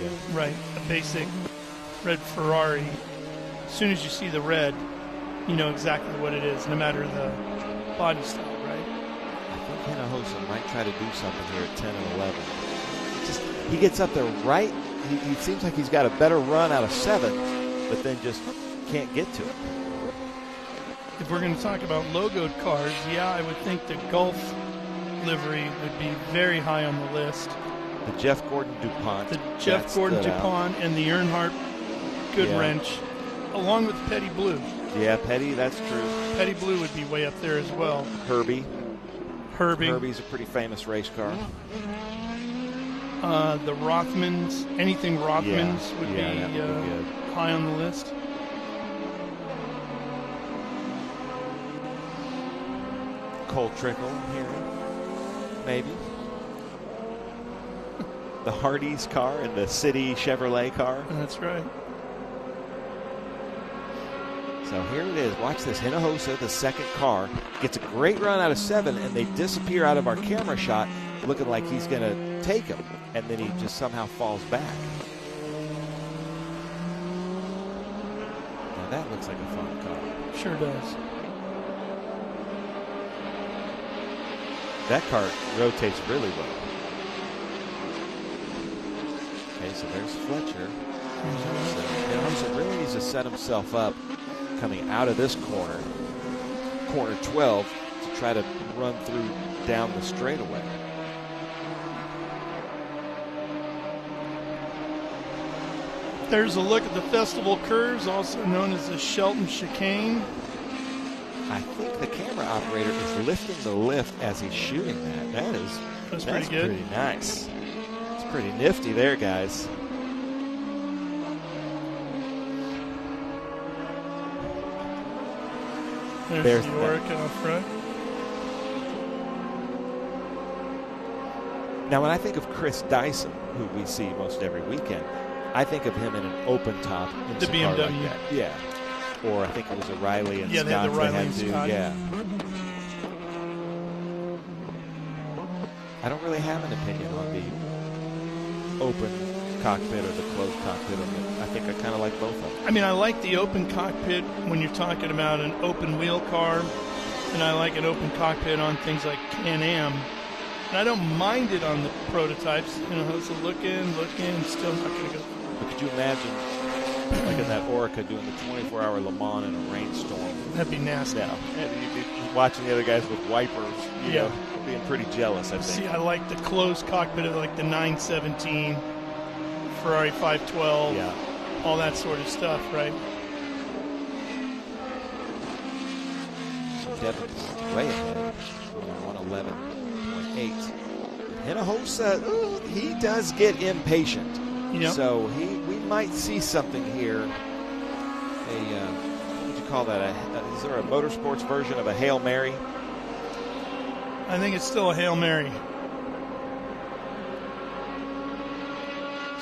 Yeah. Right, a basic red Ferrari. As soon as you see the red, you know exactly what it is, no matter the body style, right? I think Hinojosa might try to do something here at 10 and 11. He gets up there right. He seems like he's got a better run out of 7, but then just can't get to it. If we're going to talk about logoed cars, yeah, I would think the Gulf livery would be very high on the list. The Jeff Gordon DuPont. The Jeff Gordon DuPont and the Earnhardt Goodwrench, along with Petty Blue. Yeah, Petty, that's true. Petty Blue would be way up there as well. Herbie. Herbie's a pretty famous race car. The Rothmans, anything Rothmans would be high on the list. Cole Trickle here, maybe. The Hardee's car and the City Chevrolet car. That's right. So here it is. Watch this. Hinojosa, the second car, gets a great run out of 7, and they disappear out of our camera shot, looking like he's going to take him, and then he just somehow falls back. Now that looks like a fun car. Sure does. That car rotates really well. Okay, so there's Fletcher. So Hinojosa really needs to set himself up coming out of this corner 12, to try to run through down the straightaway. There's a look at the festival curves, also known as the Shelton Chicane. I think the camera operator is lifting the lift as he's shooting that. That's pretty good. Pretty nice. It's pretty nifty there, guys. There's the Orica up front. Now, when I think of Chris Dyson, who we see most every weekend, I think of him in an open top. The BMW. Like that. Yeah. Or I think it was a Riley and Scott. They had the Riley and Scott. Yeah. I don't really have an opinion on the open cockpit or the closed cockpit. I think I kind of like both of them. I mean, I like the open cockpit when you're talking about an open wheel car, and I like an open cockpit on things like Can-Am. And I don't mind it on the prototypes. You know, it's a look in, still not going to go. But could you imagine, like in that Orica, doing the 24-hour Le Mans in a rainstorm? That'd be nasty. Yeah. And you'd be watching the other guys with wipers, you know, being pretty jealous, I think. See, I like the closed cockpit of like the 917, Ferrari 512, all that sort of stuff, right? Devin's way ahead, 111.8. Hinojosa, he does get impatient. Yep. So we might see something here. What would you call that? Is there a motorsports version of a Hail Mary? I think it's still a Hail Mary.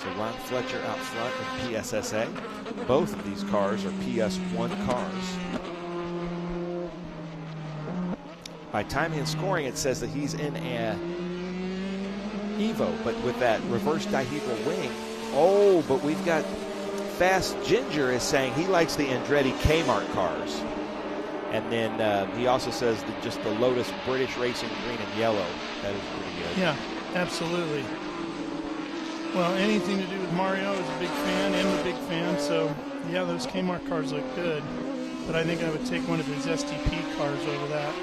So Ron Fletcher out front in PSSA. Both of these cars are PS1 cars. By timing and scoring, it says that he's in a Evo, but with that reverse dihedral wing. Oh, but we've got Fast Ginger is saying he likes the Andretti Kmart cars. And then he also says that just the Lotus British Racing green and yellow. That is pretty good. Yeah, absolutely. Well, anything to do with Mario is a big fan. I'm a big fan. So, yeah, those Kmart cars look good. But I think I would take one of his STP cars over that.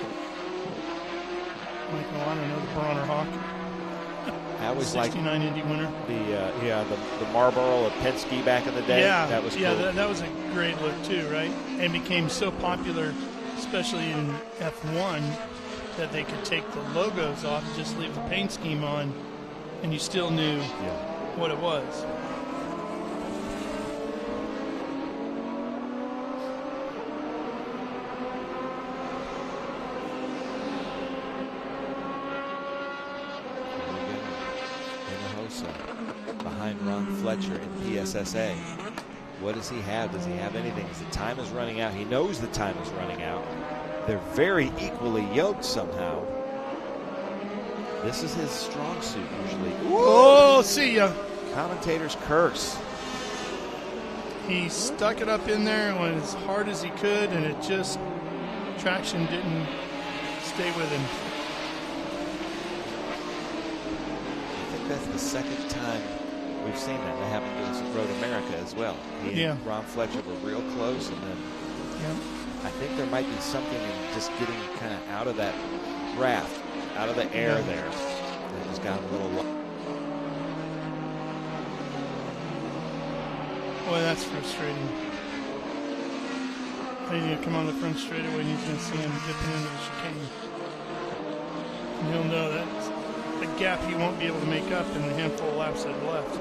Like, oh, I don't know, the Bronner Hawk. I always 69 Indy winner. The Marlboro of Penske back in the day. Yeah, that was cool. that was a great look too, right? And became so popular, especially in F1, that they could take the logos off and just leave the paint scheme on, and you still knew what it was. Behind Ron Fletcher in PSSA. What does he have? Does he have anything? As the time is running out, he knows the time is running out. They're very equally yoked somehow. This is his strong suit usually. Oh, see ya. Commentator's curse. He stuck it up in there and went as hard as he could, and it just, traction didn't stay with him. I think that's the second time we've seen that. That happened to us at Road America as well. He and Ron Fletcher were real close, and then I think there might be something in just getting kind of out of that raft, out of the air there. That just got a little low. Boy, that's frustrating. He's going to come on the front straightaway and he's going to see him dipping into the chicane. And he'll know that's a gap he won't be able to make up in the handful of laps that are left.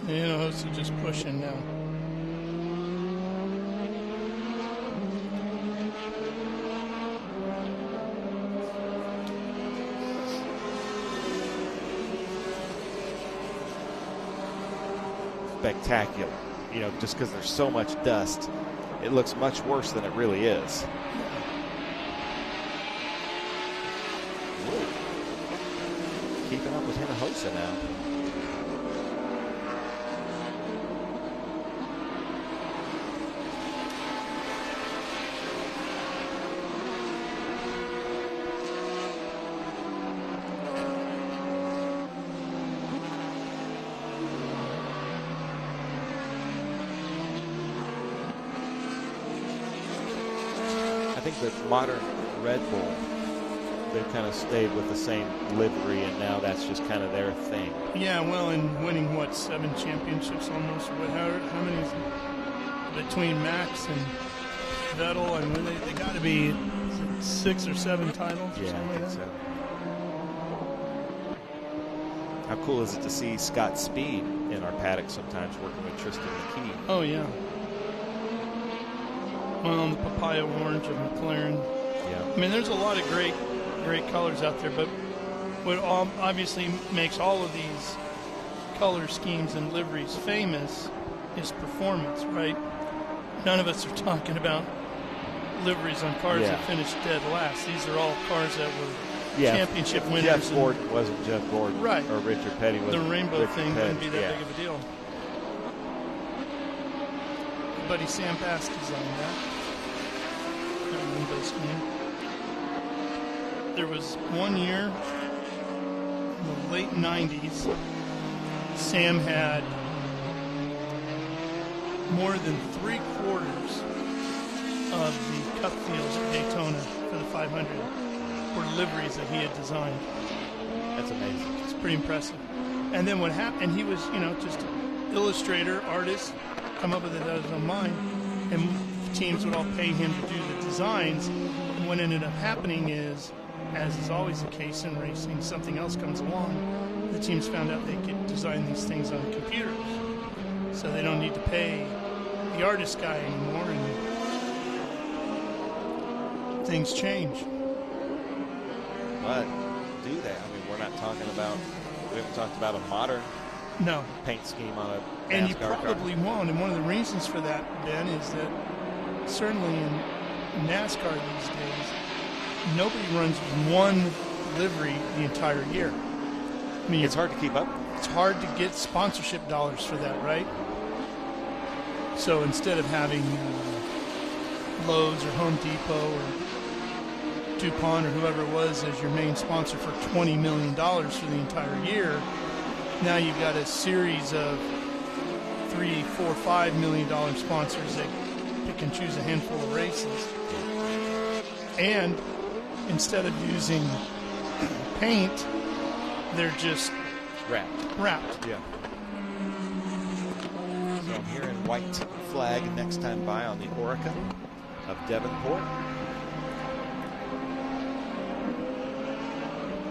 You know, Hoosier just pushing now. Spectacular. You know, just because there's so much dust, it looks much worse than it really is. Keeping up with Hinojosa now. I think the modern Red Bull, they've kind of stayed with the same livery, and now that's just kind of their thing. Yeah, well, and winning, what, 7 championships almost? What? How many is it? Between Max and Vettel, and they got to be 6 or 7 titles or something like that? So. How cool is it to see Scott Speed in our paddock sometimes working with Tristan McKee? Oh, yeah. Well, the papaya orange of McLaren. Yeah. I mean, there's a lot of great colors out there, but what obviously makes all of these color schemes and liveries famous is performance, right? None of us are talking about liveries on cars that finished dead last. These are all cars that were championship winners. Jeff Gordon wasn't Jeff Gordon, right? Or Richard Petty wasn't. The rainbow Richard thing Petty. wouldn't be that big of a deal. Buddy Sam Bass designed that. Rainbow scheme. There was one year in the late 90s, Sam had more than 3/4 of the Cup fields at Daytona for the 500 were liveries that he had designed. That's amazing. It's pretty impressive. And then what happened, and he was, just an illustrator, artist, come up with it out of his own mind, and teams would all pay him to do the designs. And what ended up happening is, as is always the case in racing, something else comes along. The teams found out they could design these things on computers, so they don't need to pay the artist guy anymore, and things change. But do that. I mean, we haven't talked about a modern paint scheme on a NASCAR And you car. probably won't. And one of the reasons for that, Ben, is that certainly in NASCAR these days, nobody runs one livery the entire year. I mean, it's hard to keep up. It's hard to get sponsorship dollars for that, right? So instead of having Lowe's or Home Depot or DuPont or whoever it was as your main sponsor for $20 million for the entire year, now you've got a series of $3, $4, $5 million sponsors that pick and choose a handful of races. And instead of using paint, they're just wrapped. Yeah. So I'm here in white flag next time by on the Orica of Devonport.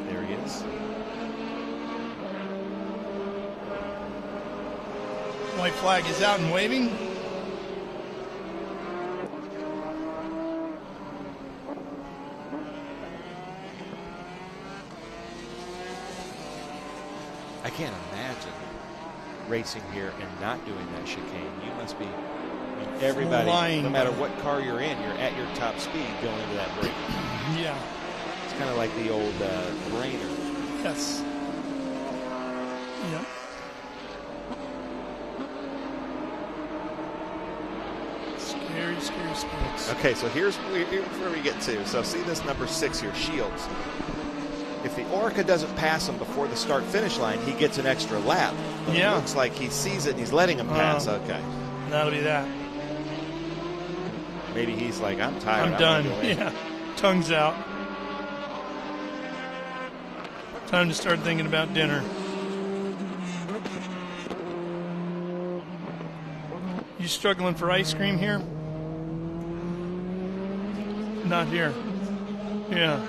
There he is. White flag is out and waving. I can't imagine racing here and not doing that chicane. You must be, everybody, Flying. no matter what car you're in, you're at your top speed going into that break. Yeah. It's kind of like the old brainer. Yes. Yep. Scary, scary sports. Okay, so here's where we get to. So see this number 6 here, Shields. If the Orca doesn't pass him before the start-finish line, he gets an extra lap. But Yeah. It looks like he sees it and he's letting him pass. Okay. That'll be that. Maybe he's like, I'm tired. I'm done. Go in. Yeah. Tongue's out. Time to start thinking about dinner. You struggling for ice cream here? Not here. Yeah.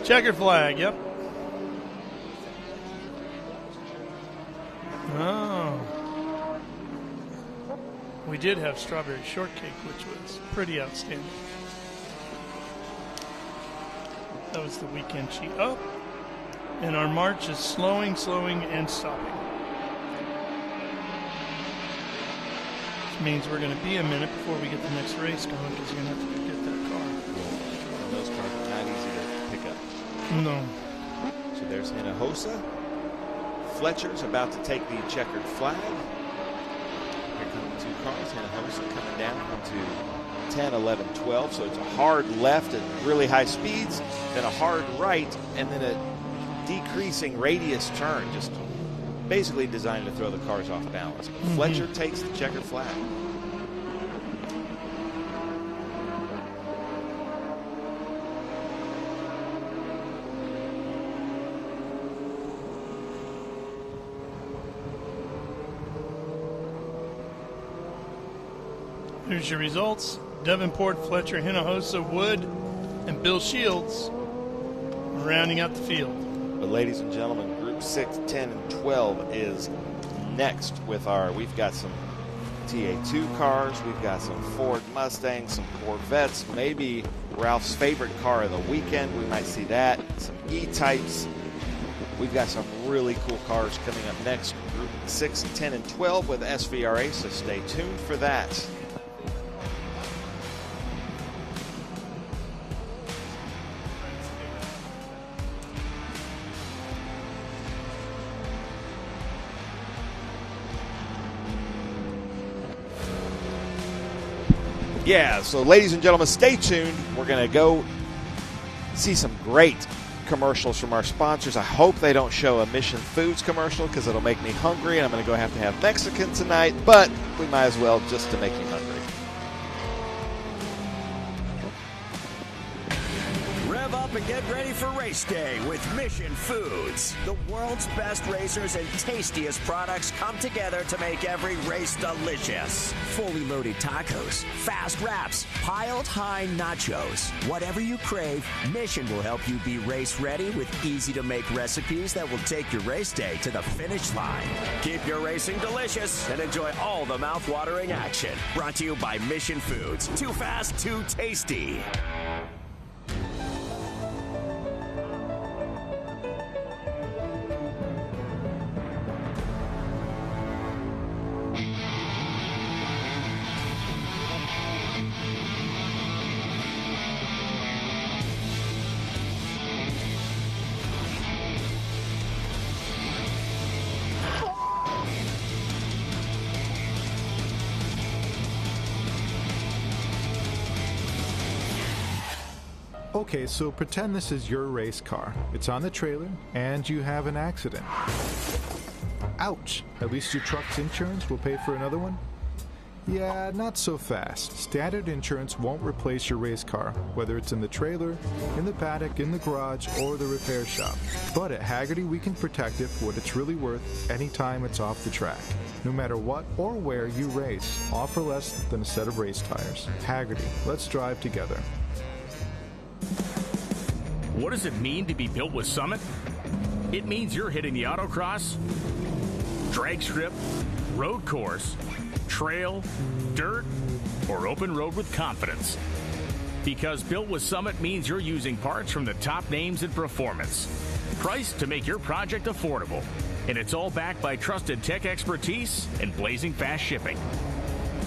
Checkered flag, yep. Oh. We did have strawberry shortcake, which was pretty outstanding. That was the weekend cheat. Oh. And our march is slowing, and stopping. Which means we're going to be a minute before we get the next race going, because you're going to have to go get that car. And those cars are not easy to pick up. No. So there's Hinojosa. Fletcher's about to take the checkered flag. Here come the two cars. Hinojosa coming down into 10, 11, 12. So it's a hard left at really high speeds, then a hard right, and then a decreasing radius turn, just basically designed to throw the cars off balance. But Fletcher takes the checkered flag. Here's your results. Davenport, Fletcher, Hinojosa, Wood, and Bill Shields rounding out the field. But ladies and gentlemen, Group 6, 10, and 12 is next with we've got some TA2 cars, we've got some Ford Mustangs, some Corvettes, maybe Ralph's favorite car of the weekend. We might see that. Some E-types. We've got some really cool cars coming up next. Group 6, 10, and 12 with SVRA, so stay tuned for that. Yeah, so ladies and gentlemen, stay tuned. We're going to go see some great commercials from our sponsors. I hope they don't show a Mission Foods commercial because it'll make me hungry and I'm going to go have to have Mexican tonight, but we might as well just to make you hungry. Rev up and get ready for race day with Mission Foods. The world's best racers and tastiest products come together to make every race delicious. Fully loaded tacos, fast wraps, piled high nachos. Whatever you crave, Mission will help you be race ready with easy to make recipes that will take your race day to the finish line. Keep your racing delicious and enjoy all the mouth-watering action. Brought to you by Mission Foods. Too fast, too tasty. Okay, so pretend this is your race car. It's on the trailer, and you have an accident. Ouch! At least your truck's insurance will pay for another one? Yeah, not so fast. Standard insurance won't replace your race car, whether it's in the trailer, in the paddock, in the garage, or the repair shop. But at Haggerty, we can protect it for what it's really worth anytime it's off the track. No matter what or where you race, offer less than a set of race tires. Haggerty, let's drive together. What does it mean to be built with Summit? it means you're hitting the autocross, drag strip, road course, trail, dirt, or open road with confidence. Because built with Summit means you're using parts from the top names in performance, priced to make your project affordable. And it's all backed by trusted tech expertise and blazing fast shipping.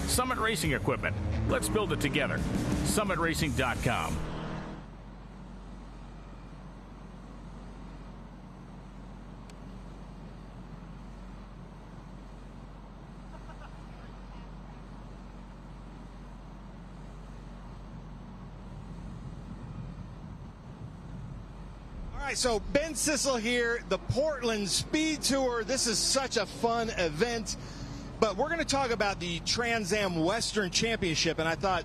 Summit Racing Equipment. Let's build it together. SummitRacing.com. All right, so Ben Sissel here, the Portland Speed Tour. This is such a fun event. But we're going to talk about the Trans Am Western Championship, and I thought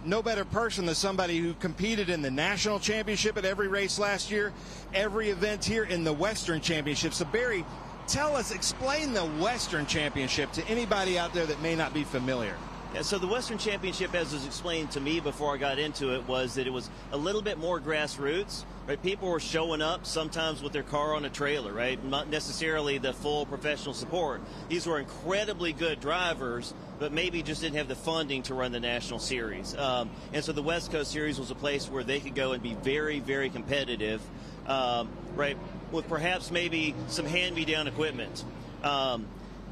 no better person than somebody who competed in the National Championship at every race last year, every event here in the Western Championship. So, Barry, explain the Western Championship to anybody out there that may not be familiar. Yeah, so the Western Championship, as was explained to me before I got into it, was that it was a little bit more grassroots. Right, people were showing up sometimes with their car on a trailer, right? Not necessarily the full professional support. These were incredibly good drivers, but maybe just didn't have the funding to run the national series. And so the West Coast Series was a place where they could go and be very, very competitive, right? With perhaps maybe some hand-me-down equipment.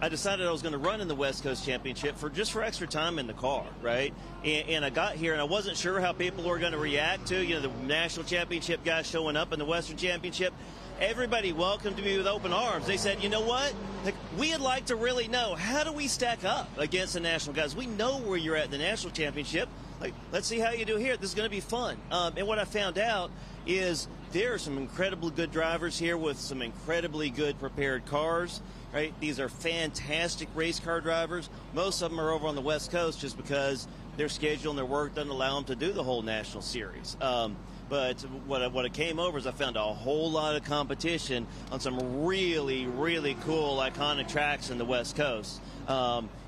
I decided I was going to run in the West Coast Championship for extra time in the car, right? And I got here, and I wasn't sure how people were going to react to, the National Championship guys showing up in the Western Championship. Everybody welcomed me with open arms. They said, you know what? We'd like to really know, how do we stack up against the national guys? We know where you're at in the National Championship. Let's see how you do here. This is going to be fun. And what I found out is there are some incredibly good drivers here with some incredibly good prepared cars. Right? These are fantastic race car drivers. Most of them are over on the West Coast just because their schedule and their work doesn't allow them to do the whole national series. But what I came over is I found a whole lot of competition on some really, really cool, iconic tracks in the West Coast.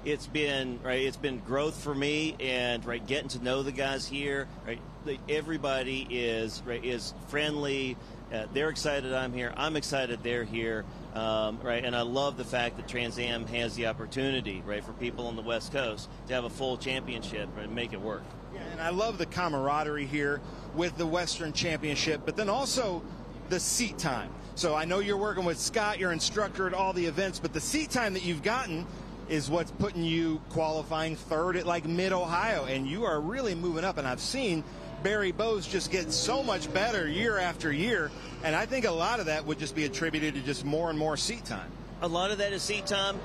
It's been growth for me, and getting to know the guys here. Right? Everybody is friendly. They're excited I'm here. I'm excited they're here. And I love the fact that Trans Am has the opportunity, for people on the West Coast to have a full championship and make it work. Yeah, and I love the camaraderie here with the Western Championship, but then also the seat time. So I know you're working with Scott, your instructor at all the events, but the seat time that you've gotten is what's putting you qualifying third at Mid-Ohio, and you are really moving up, and I've seen Barry Bowes just get so much better year after year, and I think a lot of that would just be attributed to just more and more seat time. A lot of that is seat time.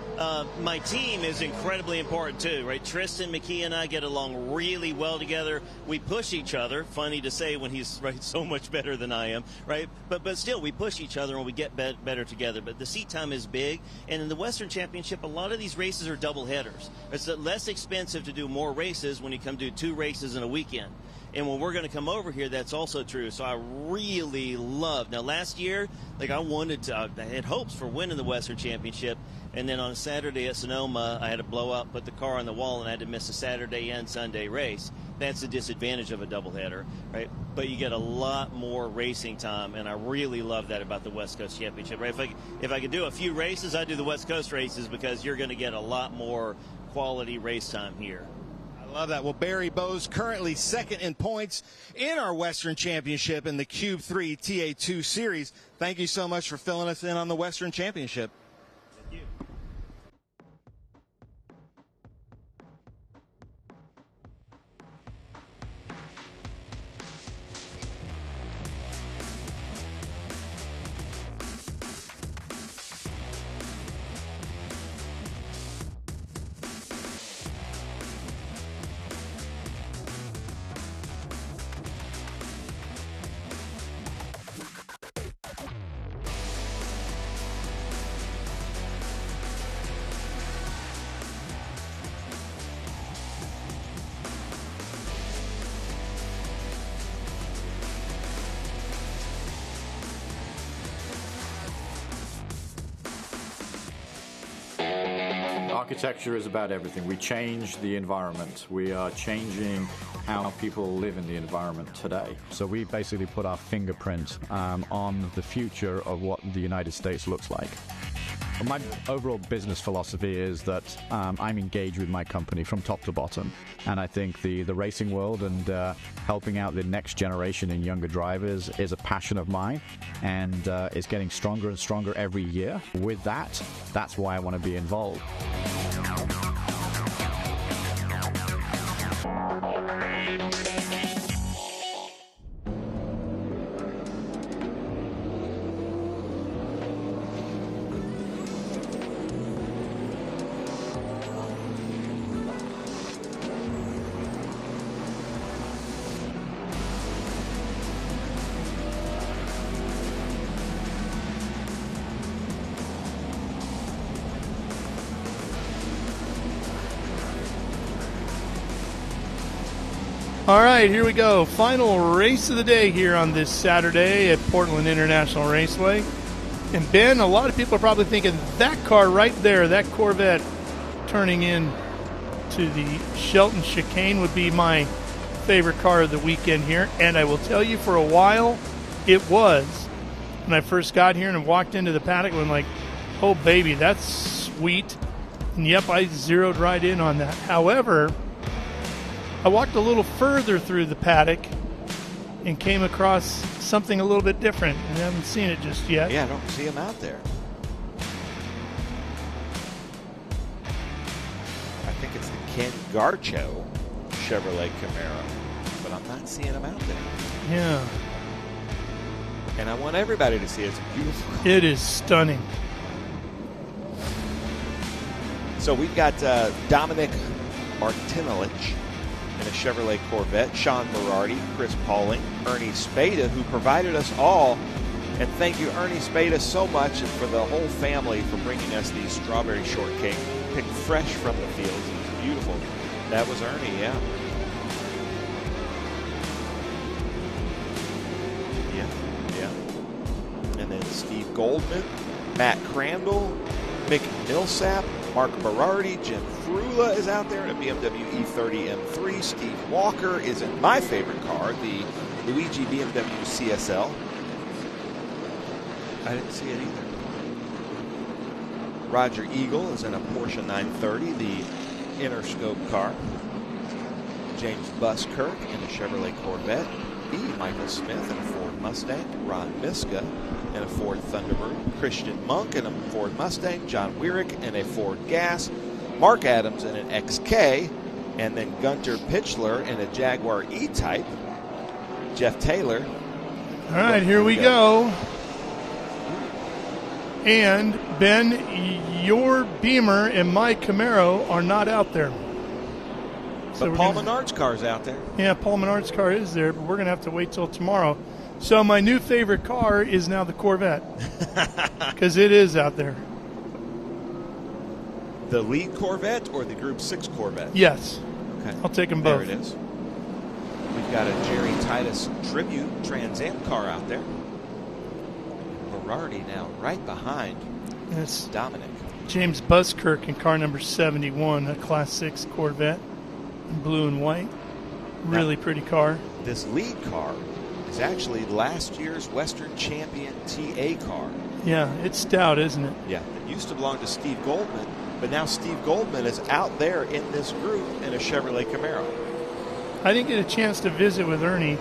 My team is incredibly important too, right? Tristan McKee and I get along really well together. We push each other. Funny to say when he's so much better than I am, right? But still, we push each other and we get better together. But the seat time is big. And in the Western Championship, a lot of these races are double headers. It's less expensive to do more races when you come do 2 races in a weekend. And when we're going to come over here, that's also true. So I really love. Now, last year, I had hopes for winning the Western Championship. And then on a Saturday at Sonoma, I had to blow up, put the car on the wall, and I had to miss a Saturday and Sunday race. That's the disadvantage of a doubleheader, right? But you get a lot more racing time, and I really love that about the West Coast Championship. Right? If I could do a few races, I'd do the West Coast races because you're going to get a lot more quality race time here. Love that. Well, Barry Bowes currently second in points in our Western Championship in the Cube 3 TA2 Series. Thank you so much for filling us in on the Western Championship. Thank you. Architecture is about everything. We change the environment. We are changing how people live in the environment today. So we basically put our fingerprint on the future of what the United States looks like. My overall business philosophy is that I'm engaged with my company from top to bottom. And I think the racing world and helping out the next generation and younger drivers is a passion of mine. And it's getting stronger and stronger every year. With that, that's why I want to be involved. All right, here we go. Final race of the day here on this Saturday at Portland International Raceway. And Ben, a lot of people are probably thinking that car right there, that Corvette turning in to the Shelton chicane would be my favorite car of the weekend here. And I will tell you, for a while, it was. When I first got here and walked into the paddock, I'm like, oh, baby, that's sweet. And yep, I zeroed right in on that. However, I walked a little further through the paddock and came across something a little bit different. I haven't seen it just yet. Yeah, I don't see him out there. I think it's the Ken Garcho Chevrolet Camaro, but I'm not seeing him out there. Yeah. And I want everybody to see it. It's beautiful. It is stunning. So we've got Dominic Martinelich in a Chevrolet Corvette, Sean Berardi, Chris Pauling, Ernie Spada, who provided us all. And thank you, Ernie Spada, so much, and for the whole family for bringing us these strawberry shortcake picked fresh from the fields. It was beautiful. That was Ernie, yeah. Yeah. And then Steve Goldman, Matt Crandall, Mick Millsap, Mark Berardi, Jim Frula is out there in a BMW E30 M3. Steve Walker is in my favorite car, the Luigi BMW CSL. I didn't see it either. Roger Eagle is in a Porsche 930, the Interscope car. James Buskirk in a Chevrolet Corvette. E. Michael Smith in a Ford Mustang. Ron Miska in a Ford Thunderbird. Christian Monk in a Ford Mustang. John Weirick in a Ford Gas. Mark Adams in an XK. And then Gunter Pitchler in a Jaguar E-Type. Jeff Taylor. All right, here we go. And Ben, your Beamer and my Camaro are not out there. But Paul Menard's car's out there. Yeah, Paul Menard's car is there, but we're going to have to wait till tomorrow. So my new favorite car is now the Corvette, because it is out there. The lead Corvette or the Group 6 Corvette? Yes. Okay. I'll take them both. There it is. We've got a Jerry Titus Tribute Trans Am car out there. Berardi now right behind Dominic. James Buskirk in car number 71, a Class 6 Corvette. Blue and white. Really pretty car. This lead car is actually last year's Western Champion TA car. Yeah, it's stout, isn't it? Yeah, it used to belong to Steve Goldman, but now Steve Goldman is out there in this group in a Chevrolet Camaro. I didn't get a chance to visit with Ernie.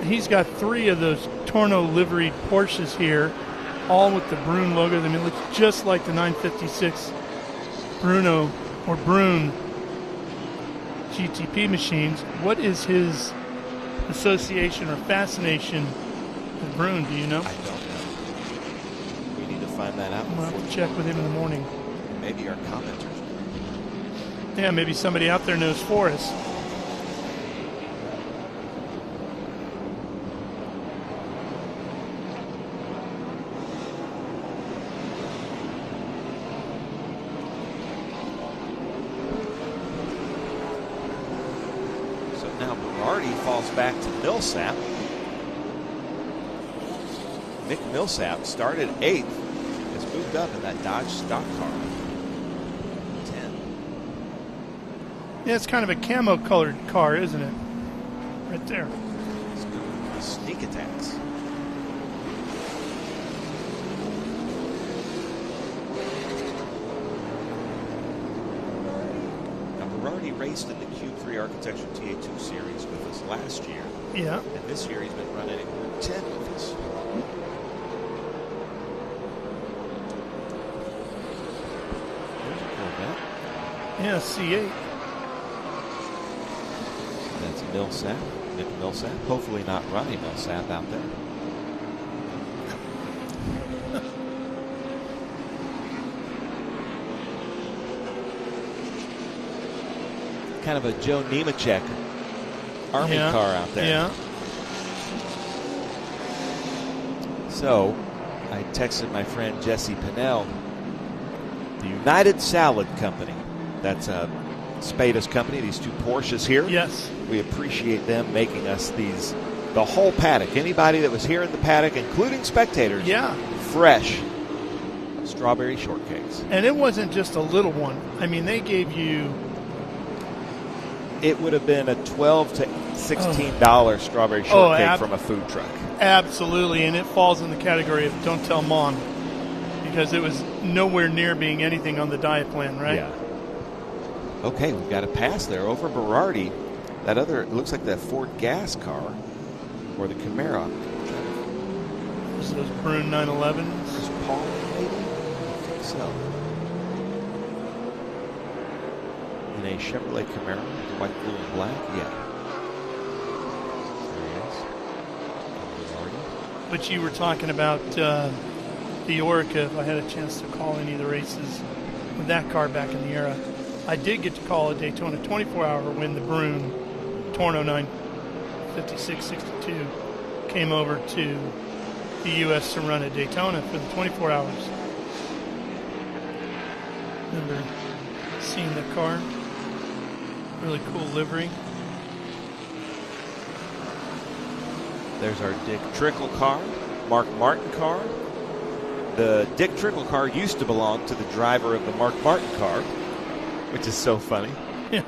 He's got 3 of those Torno liveried Porsches here, all with the Brune logo. I mean, it looks just like the 956 Bruno or Brune GTP machines. What is his association or fascination with Brune? Do you know? I don't know. We need to find that out. We'll have to check with him in the morning. Maybe our commenters. Yeah, maybe somebody out there knows for us. Falls back to Millsap. Nick Millsap started 8th, has moved up in that Dodge stock car. Yeah, it's kind of a camo-colored car, isn't it? Right there. Sneak attacks. Now, Berardi raced in the Q3 Architecture TA2 series with us last year. Yeah. And this year he's been running in 10 with us. There's a Corvette. Yeah, C8. That's Millsap, Nick Millsap. Hopefully not Ronnie Millsap out there. Kind of a Joe Nemechek Army car out there. Yeah. So, I texted my friend Jesse Pinnell, the United Salad Company. That's Spada's company, these two Porsches here. Yes. We appreciate them making us these, the whole paddock. Anybody that was here in the paddock, including spectators. Yeah. Fresh strawberry shortcakes. And it wasn't just a little one. I mean, they gave you... It would have been a $12 to $16 strawberry shortcake from a food truck. Absolutely, and it falls in the category of don't tell mom, because it was nowhere near being anything on the diet plan, right? Yeah. Okay, we've got a pass there over Berardi. That other, it looks like that Ford gas car or the Camaro. There's those Brune 911s. Is Paul maybe? I think so. In a Chevrolet Camaro, white, blue, and black. Yeah. There he is. But you were talking about the Orica. If I had a chance to call any of the races with that car back in the era, I did get to call a Daytona 24-hour when the Brune Torno 956-62 came over to the U.S. to run at Daytona for the 24 hours. Remember seeing the car? Really cool livery. There's our Dick Trickle car, Mark Martin car. The Dick Trickle car used to belong to the driver of the Mark Martin car, which is so funny. Yeah.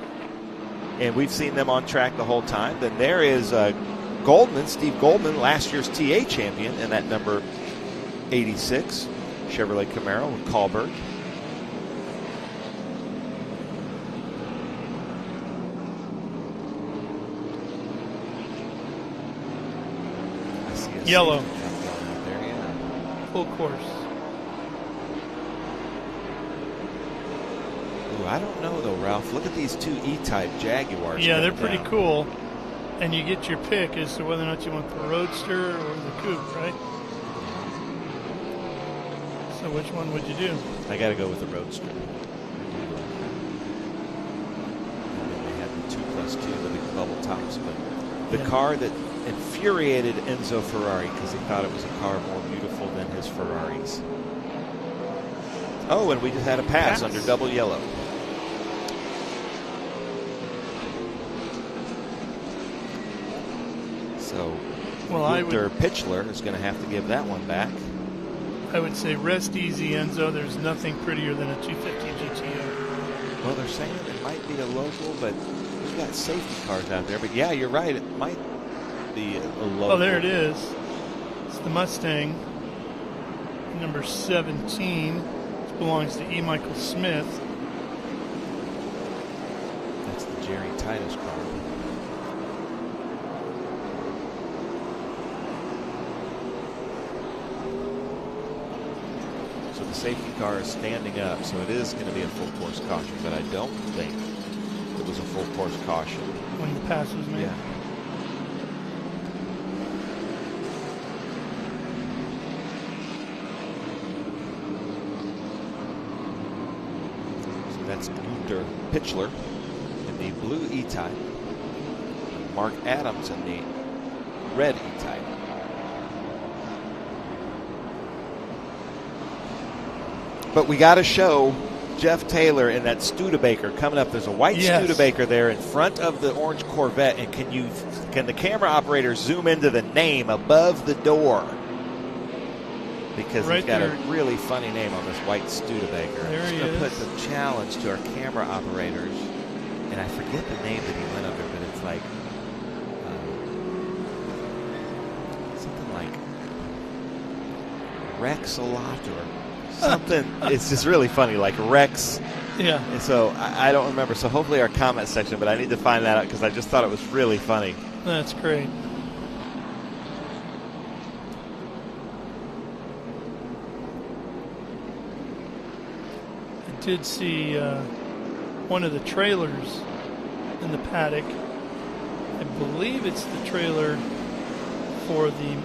And we've seen them on track the whole time. Then there is Goldman, Steve Goldman, last year's TA champion in that number 86 Chevrolet Camaro with Kahlberg. I see a Yellow. There, yeah. Full course. Ooh, I don't know though, Ralph. Look at these two E-Type Jaguars. Yeah, they're pretty down. cool. And you get your pick as to whether or not you want the Roadster or the Coupe, right? So which one would you do? I got to go with the Roadster. They had the 2+2, the big bubble tops, but the car that infuriated Enzo Ferrari because he thought it was a car more beautiful than his Ferraris. Oh, and we just had a pass under double yellow. So, Gunter Pitchler is going to have to give that one back. I would say rest easy, Enzo. There's nothing prettier than a 250 GTO. Well, they're saying it might be a local, but we've got safety cars out there. But yeah, you're right. It might be a local. Oh, there it is. It's the Mustang, number 17. This belongs to E. Michael Smith. That's the Jerry Titus car. So the safety car is standing up, so it is going to be a full course caution, but I don't think it was a full course caution. When the pass was made? Yeah. So that's Gunter Pitchler in the blue E-Type. Mark Adams in the red E-Type. But we got to show Jeff Taylor in that Studebaker coming up. There's a white Studebaker there in front of the orange Corvette. And can the camera operator zoom into the name above the door? Because he's got a really funny name on this white Studebaker. There I'm he just going to is. put the challenge to our camera operators. and I forget the name that he went under, but it's like something like Rex a lot or something. It's just really funny, like Rex. Yeah. And so I don't remember. So hopefully our comment section, but I need to find that out because I just thought it was really funny. That's great. I did see one of the trailers in the paddock. I believe it's the trailer for the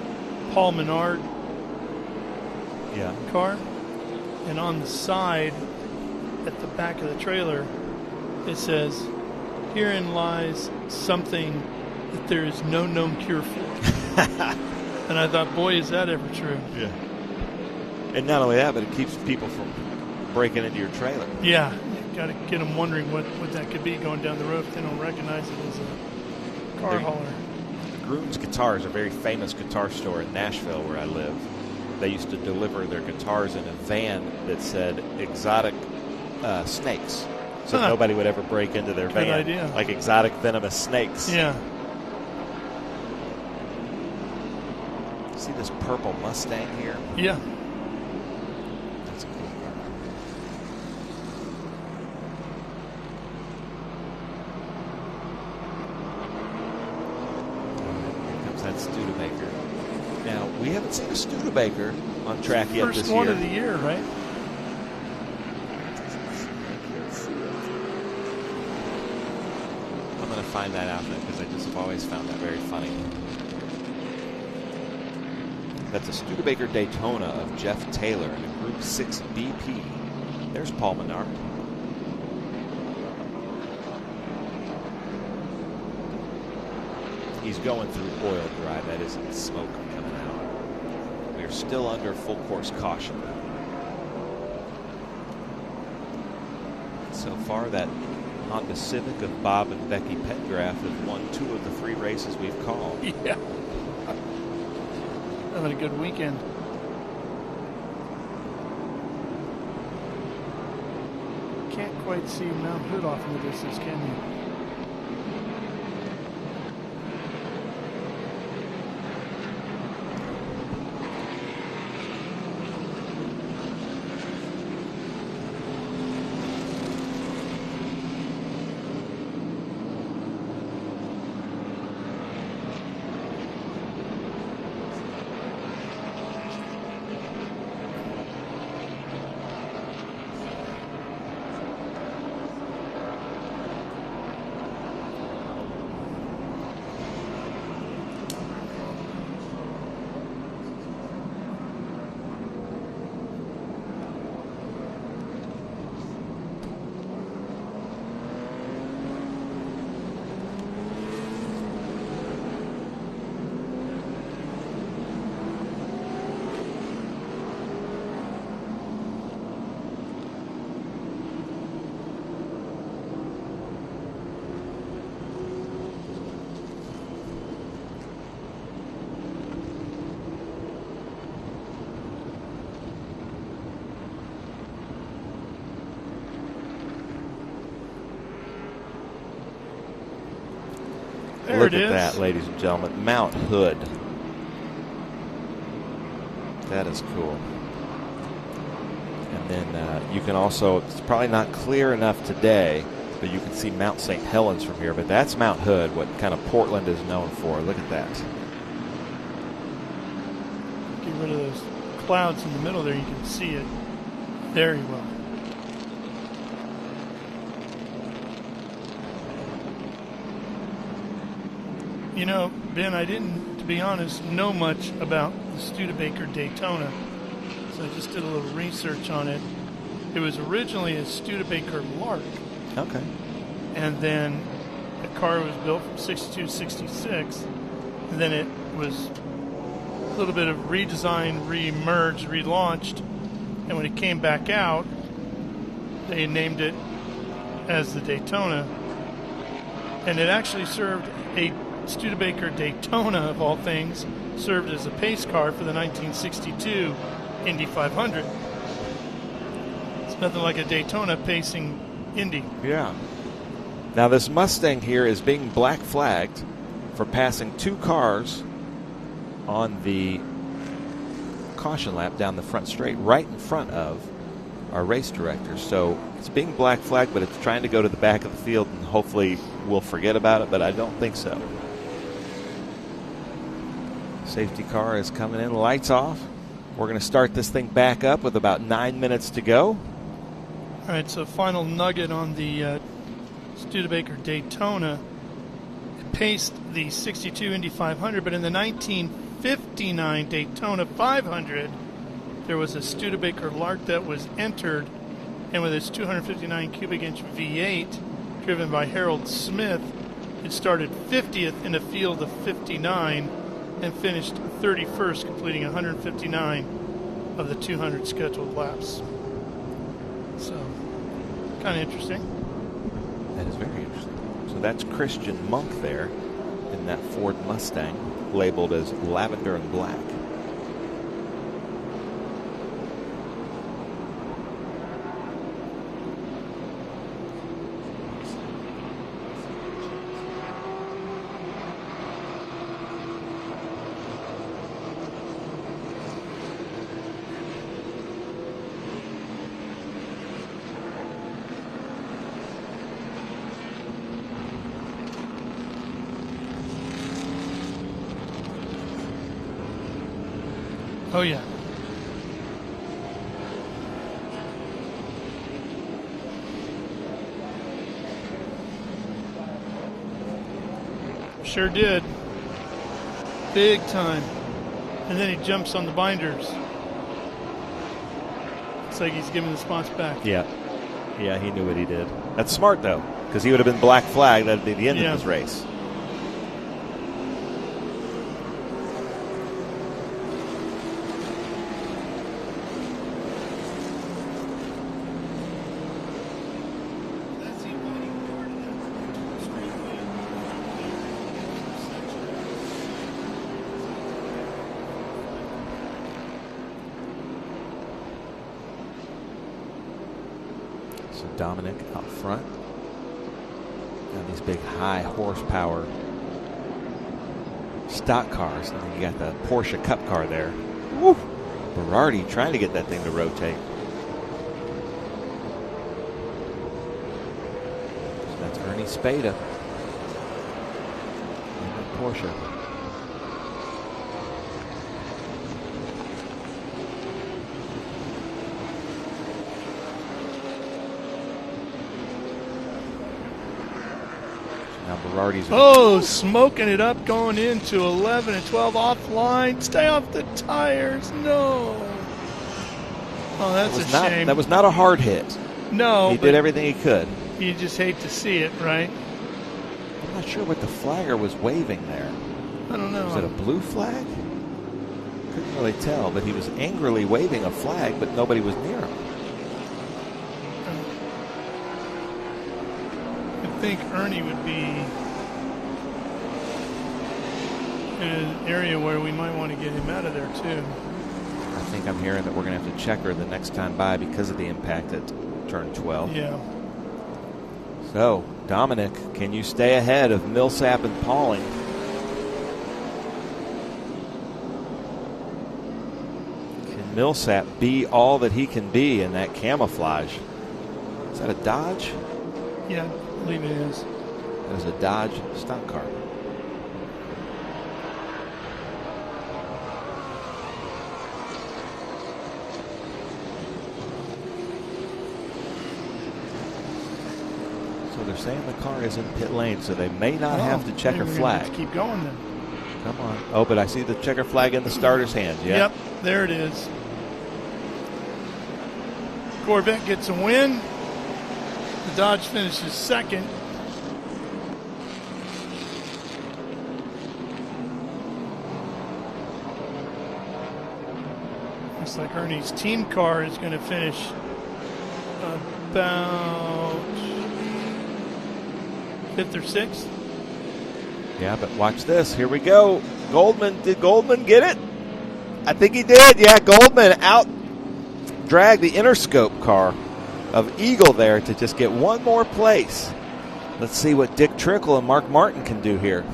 Paul Menard car. And on the side, at the back of the trailer, it says, "Herein lies something that there is no known cure for." And I thought, boy, is that ever true. Yeah. And not only that, but it keeps people from breaking into your trailer. Yeah. You got to get them wondering what that could be going down the road if they don't recognize it as a car hauler. Groom's Guitars, a very famous guitar store in Nashville where I live. They used to deliver their guitars in a van that said exotic snakes, so nobody would ever break into their van. Good idea. Like exotic venomous snakes. Yeah. See this purple Mustang here? Yeah. That's a cool car. Here comes that Studebaker. Now, we haven't seen a Studebaker on track yet this year. First one of the year, right? I'm going to find that out then because I just have always found that very funny. That's a Studebaker Daytona of Jeff Taylor in a Group 6 BP. There's Paul Menard. He's going through oil dry. That isn't smoke coming out. We are still under full course caution. So far, that Honda Civic of Bob and Becky Pengraff have won 2 of the 3 races we've called. Yeah. Having a good weekend. Can't quite see Mount Hood off in the distance, can you? There Look it at is. that, ladies and gentlemen. Mount Hood. That is cool. And then you can also, it's probably not clear enough today, but you can see Mount St. Helens from here. But that's Mount Hood, what kind of Portland is known for. Look at that. Get rid of those clouds in the middle there. You can see it very well. You know, Ben, I didn't, to be honest, know much about the Studebaker Daytona, so I just did a little research on it. It was originally a Studebaker Lark. Okay. And then the car was built from 62 to 66, and then it was a little bit of redesign, re-emerged, relaunched, and when it came back out, they named it as the Daytona, and it actually served a Studebaker Daytona, of all things, served as a pace car for the 1962 Indy 500. It's nothing like a Daytona pacing Indy. Yeah. Now this Mustang here is being black flagged for passing 2 cars on the caution lap down the front straight, right in front of our race director. So it's being black flagged, but it's trying to go to the back of the field, and hopefully we'll forget about it, but I don't think so. Safety car is coming in, lights off. We're going to start this thing back up with about 9 minutes to go. All right, so final nugget on the Studebaker Daytona. It paced the 62 Indy 500, but in the 1959 Daytona 500, there was a Studebaker Lark that was entered, and with its 259 cubic inch V8, driven by Harold Smith, it started 50th in a field of 59 and finished 31st, completing 159 of the 200 scheduled laps. So, kind of interesting. That is very interesting. So that's Christian Monk there in that Ford Mustang, labeled as lavender and black. Oh, yeah. Sure did. Big time. And then he jumps on the binders. Looks like he's giving the spots back. Yeah. Yeah, he knew what he did. That's smart, though, because he would have been black flagged. That would be the end of his race. Dominic out front. And these big high horsepower stock cars. And then you got the Porsche Cup car there. Woo! Berardi trying to get that thing to rotate. So that's Ernie Spada. And the Porsche. Oh, smoking it up, going into 11 and 12 offline. Stay off the tires. No. Oh, that's a shame. That was not a hard hit. No. He did everything he could. You just hate to see it, right? I'm not sure what the flagger was waving there. I don't know. Was it a blue flag? Couldn't really tell, but he was angrily waving a flag, but nobody was near him. I think Ernie would be in an area where we might want to get him out of there too. I think I'm hearing that we're going to have to check her the next time by because of the impact at turn 12. Yeah. So, Dominic, can you stay ahead of Millsap and Pauling? Can Millsap be all that he can be in that camouflage? Is that a Dodge? Yeah, I believe it is. That is a Dodge stock car. So they're saying the car is in pit lane, so they may not have to checker flag. Have to keep going then. Come on. Oh, but I see the checker flag in the starter's hands. Yeah. Yep, there it is. Corvette gets a win. The Dodge finishes second. Looks like Ernie's team car is going to finish about 5th or 6th. Yeah, but watch this. Here we go. Goldman. Did Goldman get it? I think he did. Yeah, Goldman out dragged the Interscope car of Eagle there to just get one more place. Let's see what Dick Trickle and Mark Martin can do here.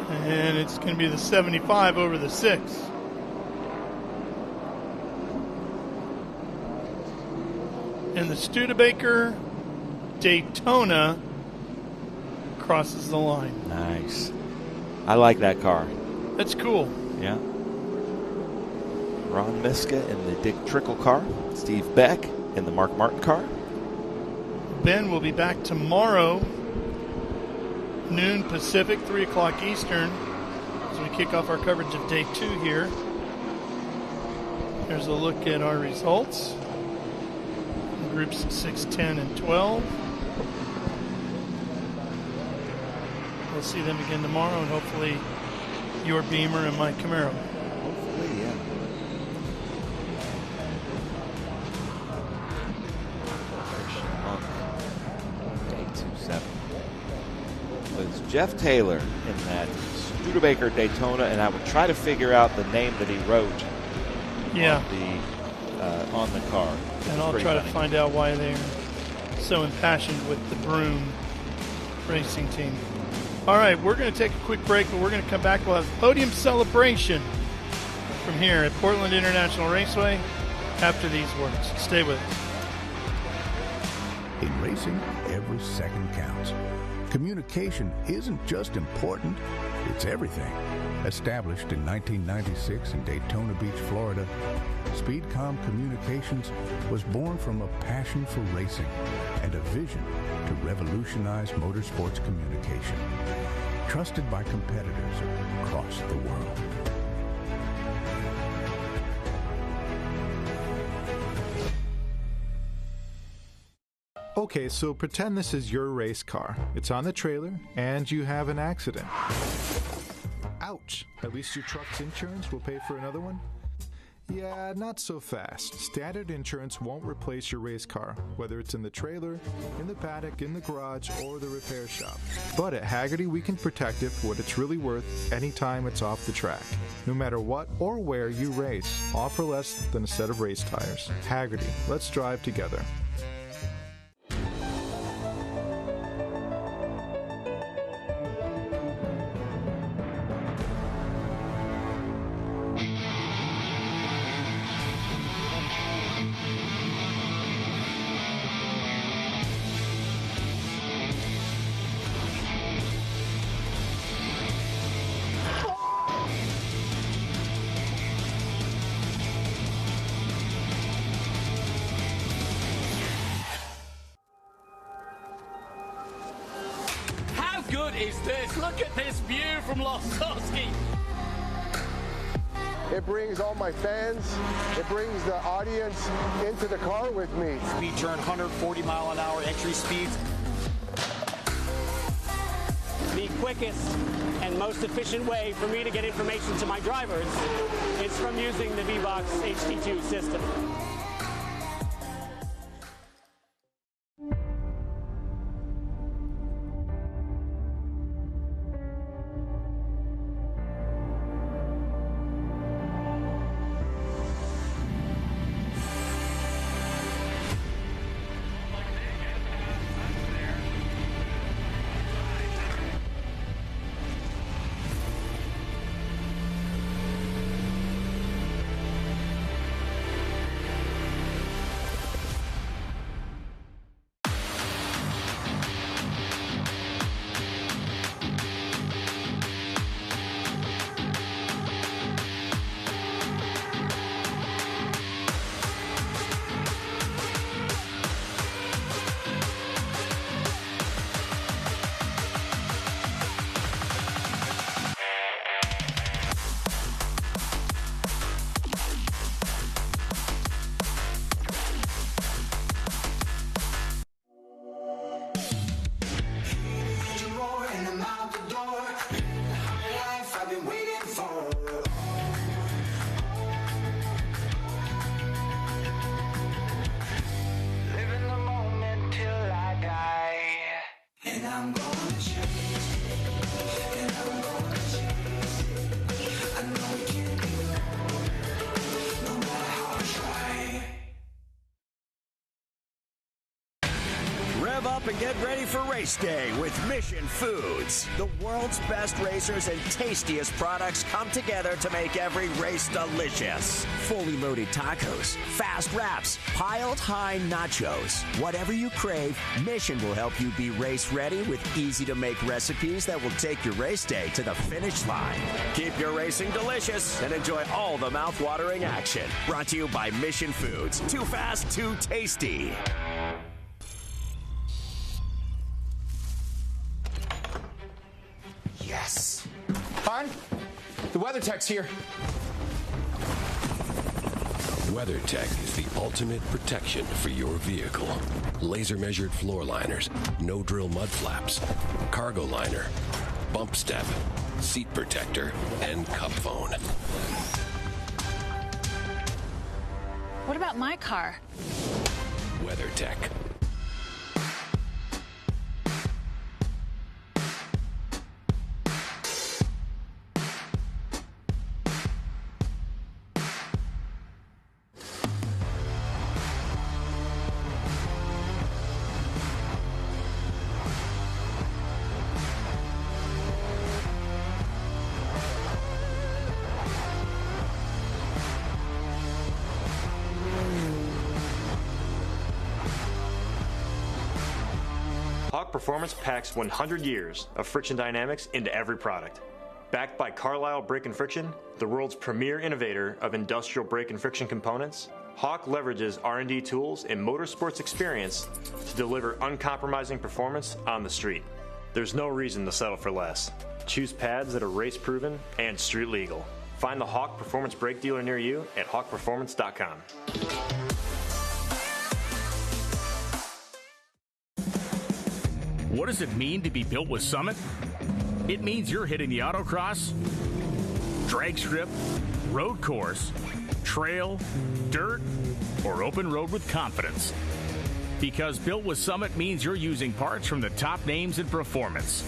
And it's going to be the 75 over the 6. And the Studebaker Daytona crosses the line. Nice. I like that car. That's cool. Yeah. Ron Miska in the Dick Trickle car. Steve Beck in the Mark Martin car. Ben will be back tomorrow, noon Pacific, 3 o'clock Eastern, as we kick off our coverage of day 2 here. Here's a look at our results. Groups 6, 10, and 12. We'll see them again tomorrow, and hopefully your Beamer and my Camaro. Hopefully, yeah. Day 2-7 was Jeff Taylor in that Studebaker Daytona, and I would try to figure out the name that he wrote on the car. And I'll try to find out why they're so impassioned with the Broom racing team. All right, we're going to take a quick break, but we're going to come back. We'll have podium celebration from here at Portland International Raceway after these words. Stay with us. In racing, every second counts. Communication isn't just important, it's everything. Established in 1996 in Daytona Beach, Florida, SpeedCom Communications was born from a passion for racing and a vision to revolutionize motorsports communication. Trusted by competitors across the world. Okay, so pretend this is your race car. It's on the trailer, and you have an accident. Ouch! At least your truck's insurance will pay for another one? Yeah, not so fast. Standard insurance won't replace your race car, whether it's in the trailer, in the paddock, in the garage, or the repair shop. But at Hagerty, we can protect it for what it's really worth anytime it's off the track. No matter what or where you race, offer less than a set of race tires. Hagerty, let's drive together. Is this? Look at this view from Losowski. It brings all my fans, it brings the audience into the car with me. Speed turn 140 mile an hour entry speeds. The quickest and most efficient way for me to get information to my drivers is from using the V-Box HD2 system. Rev up and get ready for race day with Mission Foods. The world's best racers and tastiest products come together to make every race delicious. Fully loaded tacos, fast wraps, piled high nachos. Whatever you crave, Mission will help you be race ready with easy-to-make recipes that will take your race day to the finish line. Keep your racing delicious and enjoy all the mouth-watering action. Brought to you by Mission Foods. Too fast, too tasty. Yes. Hon, the WeatherTech's here. WeatherTech is the ultimate protection for your vehicle. Laser-measured floor liners, no-drill mud flaps, cargo liner, bump step, seat protector, and cup phone. What about my car? WeatherTech. Hawk Performance packs 100 years of friction dynamics into every product. Backed by Carlisle Brake and Friction, the world's premier innovator of industrial brake and friction components, Hawk leverages R&D tools and motorsports experience to deliver uncompromising performance on the street. There's no reason to settle for less. Choose pads that are race-proven and street-legal. Find the Hawk Performance brake dealer near you at hawkperformance.com. What does it mean to be built with Summit? It means you're hitting the autocross, drag strip, road course, trail, dirt, or open road with confidence. Because built with Summit means you're using parts from the top names in performance.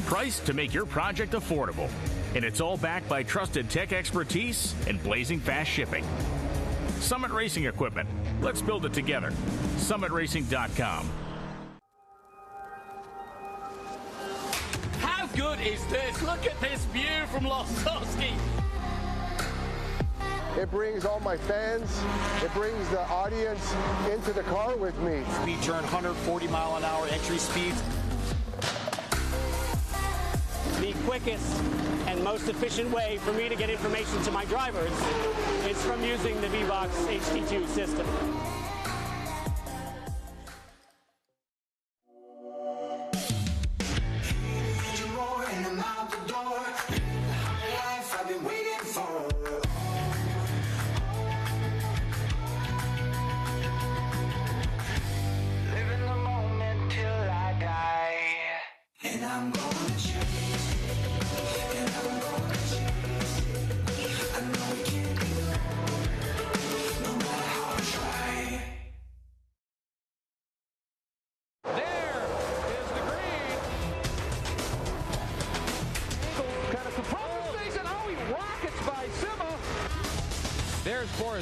Priced to make your project affordable. And it's all backed by trusted tech expertise and blazing fast shipping. Summit Racing Equipment. Let's build it together. SummitRacing.com. How good is this? Look at this view from Losowski. It brings all my fans, it brings the audience into the car with me. We turn 140 mile an hour entry speeds. The quickest and most efficient way for me to get information to my drivers is from using the V-Box HD2 system.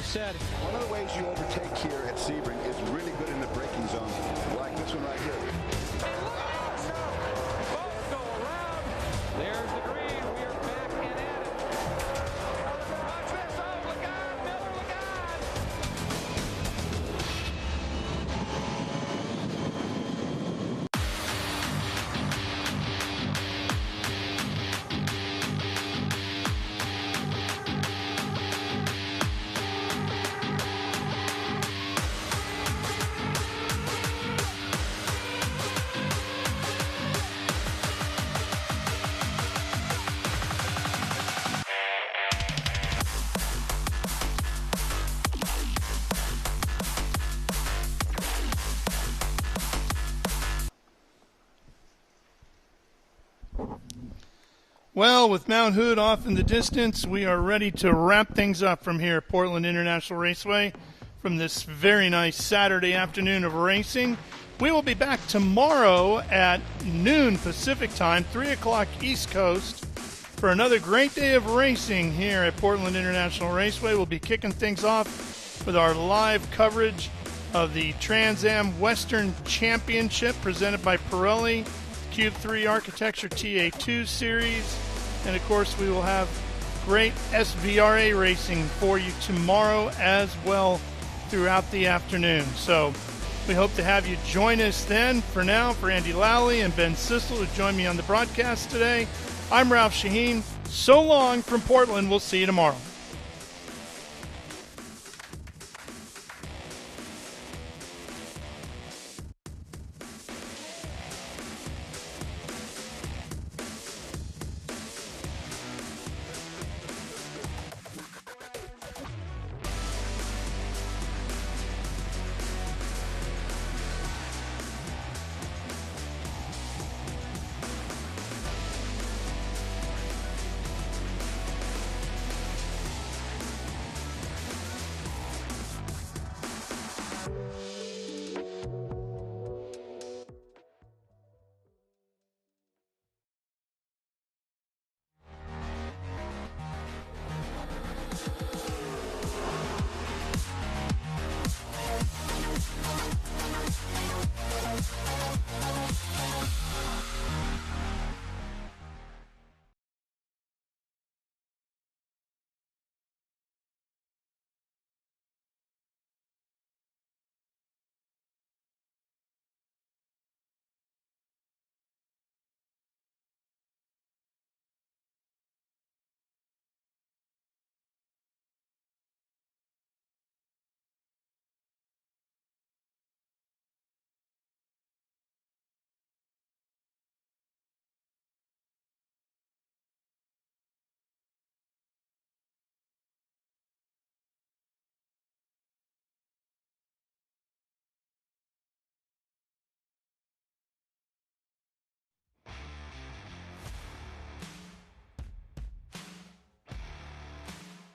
Said. One of the ways you overtake here at Sebring is really good in the braking zone, like this one right here. Both go around. There's the green. We are back and at it. Watch this. Oh, look out, Miller, look Well, with Mount Hood off in the distance, we are ready to wrap things up from here at Portland International Raceway from this very nice Saturday afternoon of racing. We will be back tomorrow at noon Pacific time, 3 o'clock East Coast, for another great day of racing here at Portland International Raceway. We'll be kicking things off with our live coverage of the Trans Am Western Championship presented by Pirelli, Cube 3 Architecture TA2 Series. And, of course, we will have great SVRA racing for you tomorrow as well throughout the afternoon. So we hope to have you join us then. For now, for Andy Lally and Ben Sissel who joined me on the broadcast today, I'm Ralph Shaheen. So long from Portland. We'll see you tomorrow.